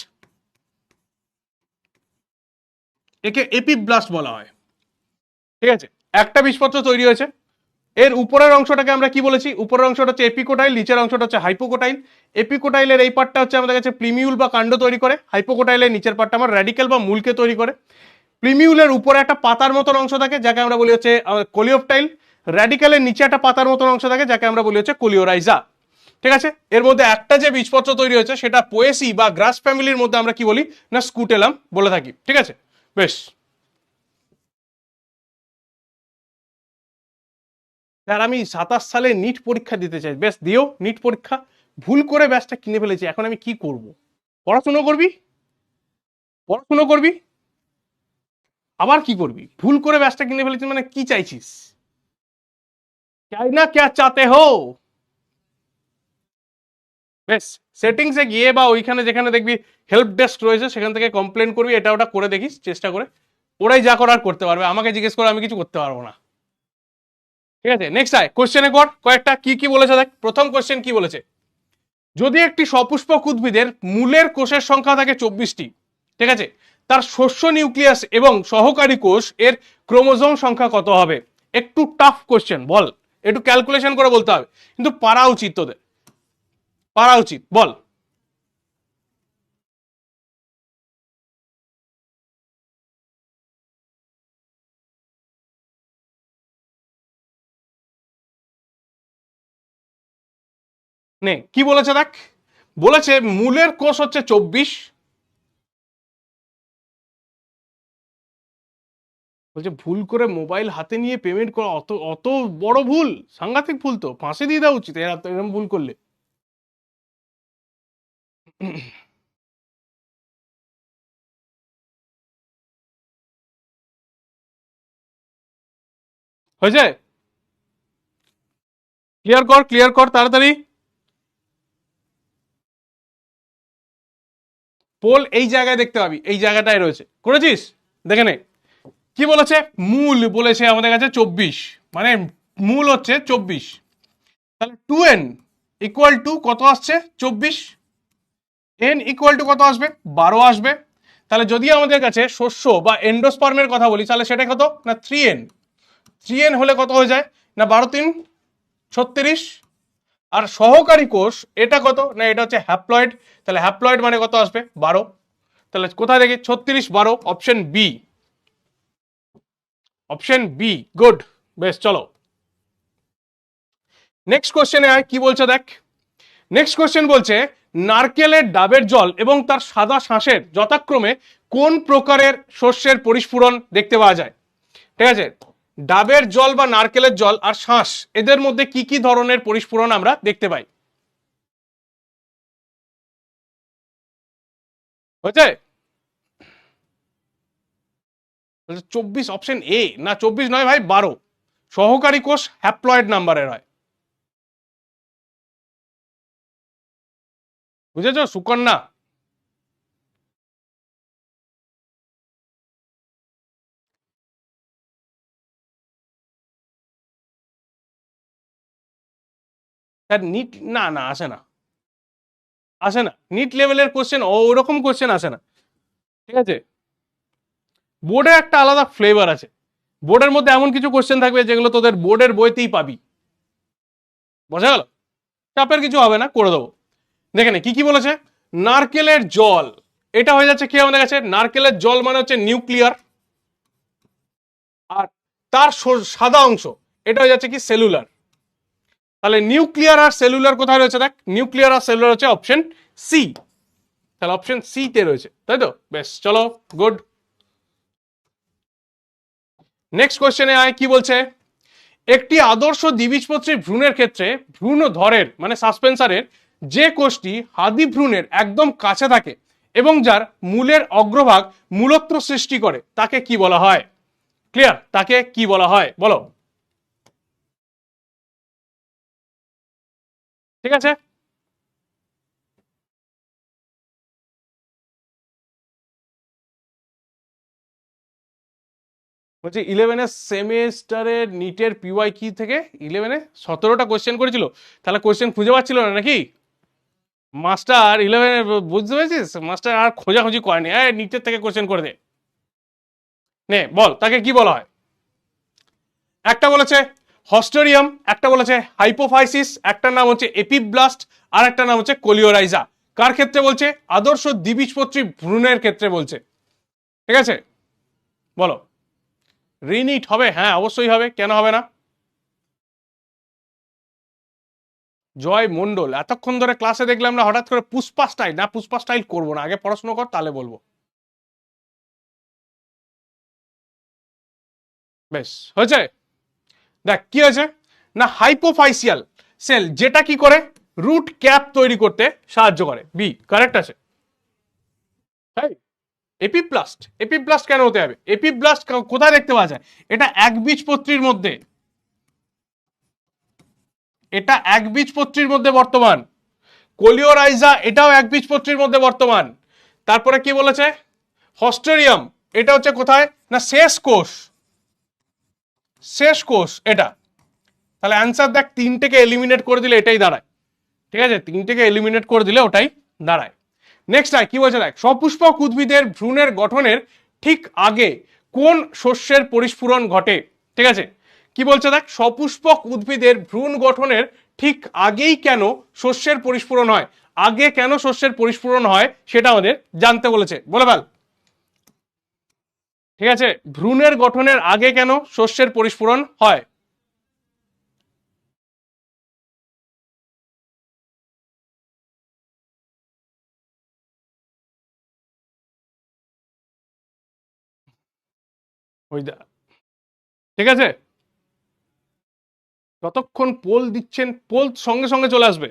একে এপিব্লাস্ট বলা হয়। ঠিক আছে, একটা বীজপত্র তৈরি হয়েছে, এর উপরের অংশটাকে আমরা কি বলেছি? উপরের অংশটা হচ্ছে এপিকোটাইল, নিচের অংশটা হচ্ছে হাইপোকোটাইল। এপিকোটাইলের এই পার্টটা হচ্ছে আমাদের কাছে প্রিমিউল বা কাণ্ড তৈরি করে, হাইপোকোটাইলের নিচের পার্টটা আমার র্যাডিক্যাল বা মূলকে তৈরি করে। প্রিমিউলের উপরে একটা পাতার মতন অংশ থাকে যাকে আমরা বলি হচ্ছে কোলিওপটাইল। র্যাডিক্যালের নিচে একটা পাতার মতন অংশ থাকে যাকে আমরা বলি হচ্ছে কোলিওরাইজা। ঠিক আছে, এর মধ্যে একটা যে বীজপত্র তৈরি হয়েছে সেটা পোয়েসি বা গ্রাস ফ্যামিলির মধ্যে আমরা কি বলি না, স্কুটেলাম বলে থাকি। ঠিক আছে, বেশ। স্যার আমি 27 সালে নিট পরীক্ষা দিতে চাই। বেশ দিও নিট পরীক্ষা। ভুল করে ব্যাচটা কিনে ফেলেছি, এখন আমি কি করব? পড়াশুনো করবি, পড়াশুনো করবি, আবার কি করবি? ভুল করে ব্যাচটা কিনে ফেলেছি মানে কি চাইছিস? চাই না কে চাতে হো? বেশ, সেটিংসে গিয়ে বা ওইখানে যেখানে দেখবি হেল্প ডেস্ক রয়েছে সেখান থেকে কমপ্লেন করবি, এটা ওটা করে দেখিস চেষ্টা করে। ওরাই যা করার করতে পারবে, আমাকে জিজ্ঞেস করে আমি কিছু করতে পারবো না। ঠিক আছে, নেক্সট আয় কোশ্চেনে কর কয়েকটা কি কি বলেছে দেখ। প্রথম কোশ্চেন কি বলেছে? যদি একটি সপুষ্পক উদ্ভিদের মূলের কোষের সংখ্যা থাকে 24টি, ঠিক আছে, তার শস্য নিউক্লিয়াস এবং সহকারী কোষ এর ক্রোমোজোম সংখ্যা কত হবে? একটু টাফ কোশ্চেন, বল, একটু ক্যালকুলেশন করে বলতে হবে, কিন্তু পারা উচিত তোদের, পারা উচিত, বল। নে কি বলেছে দেখ, বলেছে মূলের কোষ হচ্ছে 24, বলছে ভুল করে মোবাইল হাতে নিয়ে পেমেন্ট করা অত অত বড় ভুল, সাংঘাতিক ভুল, তো ফাঁসি দিয়ে দেওয়া উচিত এরকম ভুল করলে। হয়েছে? ক্লিয়ার কর, ক্লিয়ার কর তাড়াতাড়ি। পোল এই জায়গায় দেখতে পাবি, এই জায়গাটায় রয়েছে, করেছিস? দেখে নে কি বলেছে, মূল বলেছে আমাদের কাছে 24, মানে মূল হচ্ছে 24, তাহলে 2n ইকুয়াল টু কত আসছে? 24। n ইকুয়াল টু কত আসবে? 12 আসবে। তাহলে যদি আমাদের কাছে শস্য বা এন্ডোস্পার্মের কথা বলি, তাহলে সেটা কত না 3n, 3n হলে কত হয়ে যায় না 12 3 36। আর সহকারী কোষ এটা কত না, এটা হচ্ছে হ্যাপ্লয়েড, তাহলে হ্যাপ্লয়েড মানে কত আসবে? 12। তাহলে কোথায় দেখি 36 12, option B, option B, good, বেশ চলো নেক্সট কোশ্চেনে আয়, কি বলছে দেখ। নেক্সট কোশ্চেন বলছে নারকেলের ডাবের জল এবং তার সাদা শাঁসের যথাক্রমে কোন প্রকারের শস্যের পরিস্ফুরণ দেখতে পাওয়া যায়? ঠিক আছে, ডাবের জল বা নারকেলের জল আর শাঁস, এদের মধ্যে কি কি ধরনের পরিস্ফুরণ আমরা দেখতে পাই? হয়েছে? 24, অপশন এ, না 24 নয় ভাই, 12, সহকারী কোষ হ্যাপ্লয়েড নাম্বারের হয়, বুঝেছো সুকন্যা? তার নিট, না না আসে না, আসে না, নিট লেভেলের কোশ্চেন ওরকম কোশ্চেন আসে না, ঠিক আছে? বোর্ডে একটা আলাদা ফ্লেভার আছে, বোর্ডের মধ্যে এমন কিছু কোশ্চেন থাকবে যেগুলো তোদের বোর্ডের বইতেই পাবি, বোঝা গেল? চাপের কিছু হবে না, করে দেবো। দেখে নে কি কি বলেছে। নারকেলের জল, এটা হয়ে যাচ্ছে কি আমাদের কাছে, নারকেলের জল মানে হচ্ছে নিউক্লিয়ার, আর তার সাদা অংশ এটা হয়ে যাচ্ছে কি সেলুলার। তাহলে নিউক্লিয়ার আর সেলুলার কোথায় রয়েছে দেখ, নিউক্লিয়ার আর সেলুলার হচ্ছে অপশন সি, তাহলে অপশন সি তে রয়েছে, তাই তো? বেশ চলো, গুড। নেক্সট কোশ্চেনে আয়, কি বলছে, একটি আদর্শ দ্বিবীজপত্রী ভ্রূণের ক্ষেত্রে ভ্রূণধরের মানে সাসপেন্সারের যে কোষটি হাদি ভ্রূণের একদম কাছে থাকে এবং যার মূলের অগ্রভাগ মূলত্র সৃষ্টি করে তাকে কি বলা হয়? ক্লিয়ার, তাকে কি বলা হয় বলো? ঠিক আছে, বলছি 11-এর সেমিস্টারের নিটের পিওয়াই কি থেকে 11-এ 17টা কোশ্চেন করেছিল, তাহলে কোশ্চেন খুঁজে পাচ্ছিল না নাকি মাস্টার? 11-এ বুঝতে পেরেছিস, মাস্টার আর খোঁজাখুঁজি করেনি, নিটের থেকে কোশ্চেন করে দে। নে বল তাকে কি বলা হয়? একটা বলেছে হস্টেরিয়াম, একটা বলেছে হাইপোফাইসিস, একটা নাম হচ্ছে এপিব্লাস্ট, আর একটা নাম হচ্ছে কোলিওরাইজা। কার ক্ষেত্রে বলছে? আদর্শ দ্বিবীজপত্রী ভ্রূণের ক্ষেত্রে বলছে, ঠিক আছে? বলো, রিনিট হবে? হ্যাঁ অবশ্যই হবে, কেন হবে না? জয় মন্ডল, এতক্ষণ ধরে ক্লাসে দেখলাম না, হঠাৎ করে পুষ্পা স্টাইল, না পুষ্পা স্টাইল করবো না, আগে পড়াশোনা কর তাহলে বলবো। বেশ হয়েছে, দেখ কি হয়েছে না, হাইপোফাইসিয়াল সেল যেটা কি করে, রুট ক্যাপ তৈরি করতে সাহায্য করে, বি কারেক্ট আছে। তাই এপিপ্লাস্ট, এপিপ্লাস্ট কেন হতে হবে? এপিপ্লাস্ট কোথায় দেখতে পাওয়া যায়? এটা একবীজপত্রীর মধ্যে, এটা একবীজপত্রীর মধ্যে বর্তমান। কোলিওরাইজা এটাও একবীজপত্রীর মধ্যে বর্তমান। তারপরে কি বলেছে? হস্টেরিয়াম এটা হচ্ছে কোথায় না শেষ কোষ, শেষ কোষ এটা। তাহলে অ্যান্সার দেখ, তিনটেকে এলিমিনেট করে দিলে এটাই দাঁড়ায়, ঠিক আছে, তিনটেকে এলিমিনেট করে দিলে ওটাই দাঁড়ায়। নেক্সট কি বলছে দেখ, সপুষ্পক উদ্ভিদের ভ্রূণের গঠনের ঠিক আগে কোন শস্যের পরিস্ফুরণ ঘটে? ঠিক আছে, কি বলছে দেখ, সপুষ্পক উদ্ভিদের ভ্রূণ গঠনের ঠিক আগেই কেন শস্যের পরিস্ফুরণ হয়, আগে কেন শস্যের পরিস্ফুরণ হয় সেটা আমাদের জানতে বলেছে, বলে ফেল। ঠিক আছে, ভ্রূণের গঠনের আগে কেন শস্যের পরিস্ফুরণ হয়? ওই ঠিক আছে, যতক্ষণ পোল দিচ্ছেন পোল সঙ্গে সঙ্গে চলে আসবে।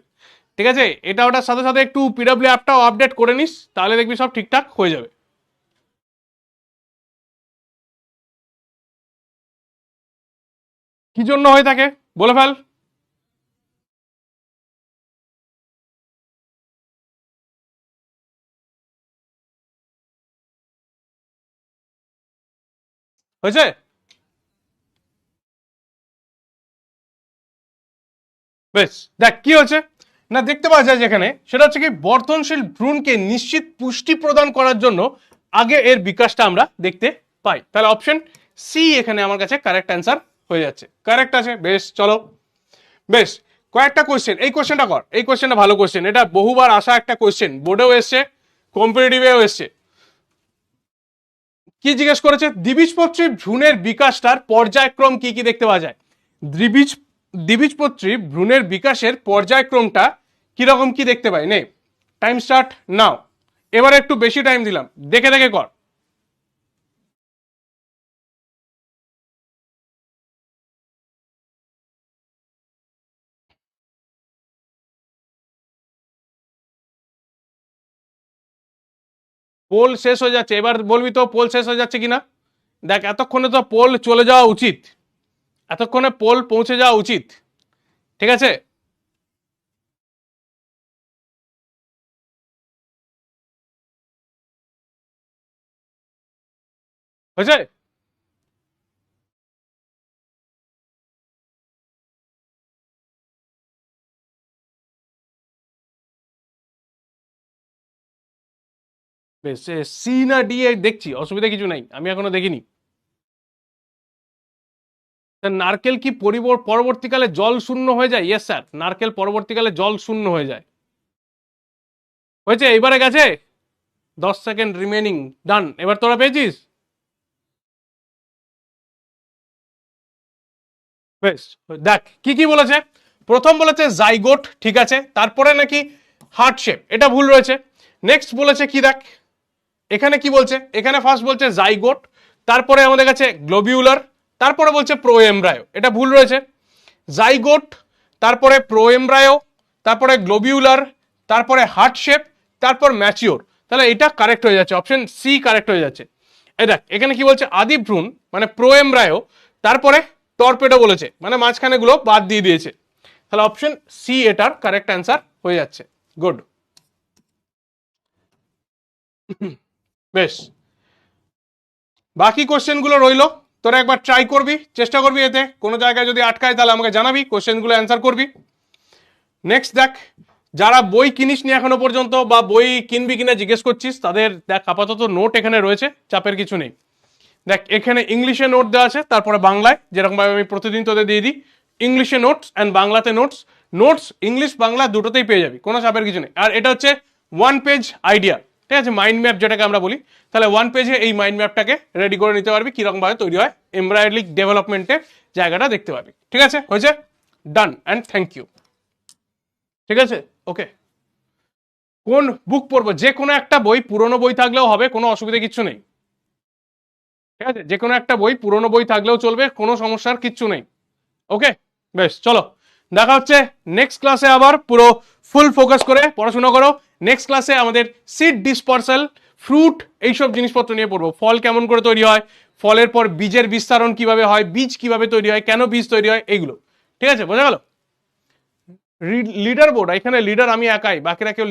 ঠিক আছে, এটা ওটার সাথে সাথে একটু পিডব্লিউ অ্যাপটাও আপডেট করে নিস, তাহলে দেখবি সব ঠিকঠাক হয়ে যাবে। কি জন্য হয়ে থাকে বলে ফেল। হয়েছে? বেশ, দেখ কি হচ্ছে না, দেখতে পাওয়া যায় যেখানে, সেটা হচ্ছে কি, বর্ধনশীল ভ্রূণকে নিশ্চিত পুষ্টি প্রদান করার জন্য আগে এর বিকাশটা আমরা দেখতে পাই। তাহলে অপশন সি এখানে আমার কাছে কারেক্ট অ্যান্সার হয়ে যাচ্ছে, কারেক্ট আছে। বেশ, চলো বেশ, কয়েকটা কোয়েশ্চেন, এই কোয়েশ্চেনটা কর, এই কোয়েশ্চেনটা ভালো কোয়েশ্চেন, এটা বহুবার আসা একটা কোয়েশ্চেন, বোর্ডেও এসছে, কম্পিটিটিভেও এসছে। কি জিজ্ঞেস করেছে, দ্বিবীজপত্রী ভ্রূণের বিকাশটার পর্যায়ক্রম কি কি দেখতে পাওয়া যায়? দ্বিবীজপত্রী ভ্রূণের বিকাশের পর্যায়ক্রমটা কিরকম কি দেখতে পাই? নে, টাইম স্টার্ট নাও। এবার একটু বেশি টাইম দিলাম, দেখে দেখে কর। পোল শেষ হয়ে যাচ্ছে, এবার বলবি তো পোল শেষ হয়ে যাচ্ছে কিনা। দেখ, এতক্ষণে তো পোল চলে যাওয়া উচিত, এতক্ষণে পোল পৌঁছে যাওয়া উচিত। ঠিক আছে, হয়েছে? বেশ, সি না ডি দেখছি, অসুবিধা কিছু নাই, আমি এখনো দেখিনি। নারকেল কি পরবর্তীকালে জল শূন্য হয়ে যায়? ইয়েস স্যার, নারকেল পরবর্তীকালে জল শূন্য হয়ে যায়। হয়েছে, এইবারে গেছে, 10 সেকেন্ড রিমেনিং, ডান। এবার তোরা পেয়েছিস? বেশ, দেখ কি কি বলেছে। প্রথম বলেছে জাইগোট, ঠিক আছে, তারপরে নাকি হার্ট শেপ, এটা ভুল রয়েছে। নেক্সট বলেছে কি দেখ, এখানে কি বলছে, এখানে ফার্স্ট বলছে জাইগোট, তারপরে আমাদের কাছে গ্লোবিউলার, তারপরে বলছে প্রোএমব্রায়ো, এটা ভুল রয়েছে। জাইগোট, তারপরে প্রোএমব্রায়ো, তারপরে গ্লোবিউলার, তারপরে হার্ট শেপ, তারপর ম্যাচিওর। তাহলে এটা কারেক্ট হয়ে যাচ্ছে, অপশন সি কারেক্ট হয়ে যাচ্ছে। এই দেখ, এখানে কি বলছে, আদি ভ্রূণ মানে প্রোএমব্রায়ো, তারপরে টর্পেডো বলেছে, মানে মাঝখানে গুলো বাদ দিয়ে দিয়েছে। তাহলে অপশন সি এটার কারেক্ট অ্যান্সার হয়ে যাচ্ছে। গুড। বেশ, বাকি কোশ্চেন গুলো রইলো, তোরা একবার ট্রাই করবি, চেষ্টা করবি, এতে কোনো জায়গায় যদি আটকায় তাহলে আমাকে জানাবি, কোশ্চেন গুলো অ্যান্সার করবি। নেক্সট দেখ, যারা বই কিনিস নি এখনো পর্যন্ত বা বই কিনবি কিনা জিজ্ঞেস করছিস, তাদের দেখ আপাতত নোট এখানে রয়েছে, চাপের কিছু নেই। দেখ, এখানে ইংলিশে নোট দেওয়া আছে, তারপরে বাংলায়, যেরকম ভাবে আমি প্রতিদিন তোদের দিয়ে দিই, ইংলিশে নোটস অ্যান্ড বাংলাতে নোটস। নোটস ইংলিশ বাংলা দুটোতেই পেয়ে যাবি, কোনো চাপের কিছু নেই। আর এটা হচ্ছে 1 পেজ আইডিয়া, ঠিক আছে, মাইন্ড ম্যাপ যেটাকে আমরা বলি। তাহলে 1 পেজে এই মাইন্ড ম্যাপটাকে রেডি করে নিতে পারবি, কিরকম ভাবে তৈরি হয় এমব্রয়ডারি ডেভেলপমেন্টের জায়গাটা দেখতে পাবি। ঠিক আছে, হয়েছে, ডান অ্যান্ড থ্যাংক ইউ। ঠিক আছে, ওকে। কোন বুক পড়বো? যে কোনো একটা বই, পুরনো বই থাকলেও হবে, কোনো অসুবিধা কিছু নেই। ঠিক আছে, যে কোনো একটা বই, পুরনো বই থাকলেও চলবে, কোনো সমস্যার কিচ্ছু নেই। ওকে, বেশ, চলো দেখা হচ্ছে নেক্সট ক্লাসে, আবার পুরো ফুল ফোকাস করে পড়াশোনা করো। নেক্সট ক্লাসে আমাদের সিড ডিসপার্সাল, ফ্রুট, এইসব জিনিসপত্র নিয়ে পড়বো। ফল কেমন করে তৈরি হয়, ফলের পর বীজের বিস্তারণ কিভাবে হয়, বীজ কিভাবে তৈরি হয়, কেন বীজ তৈরি হয়, এইগুলো। ঠিক আছে, বোঝা গেল? লিডার বোর্ড, এখানে লিডার আমি একাই, বাকিরা কেউ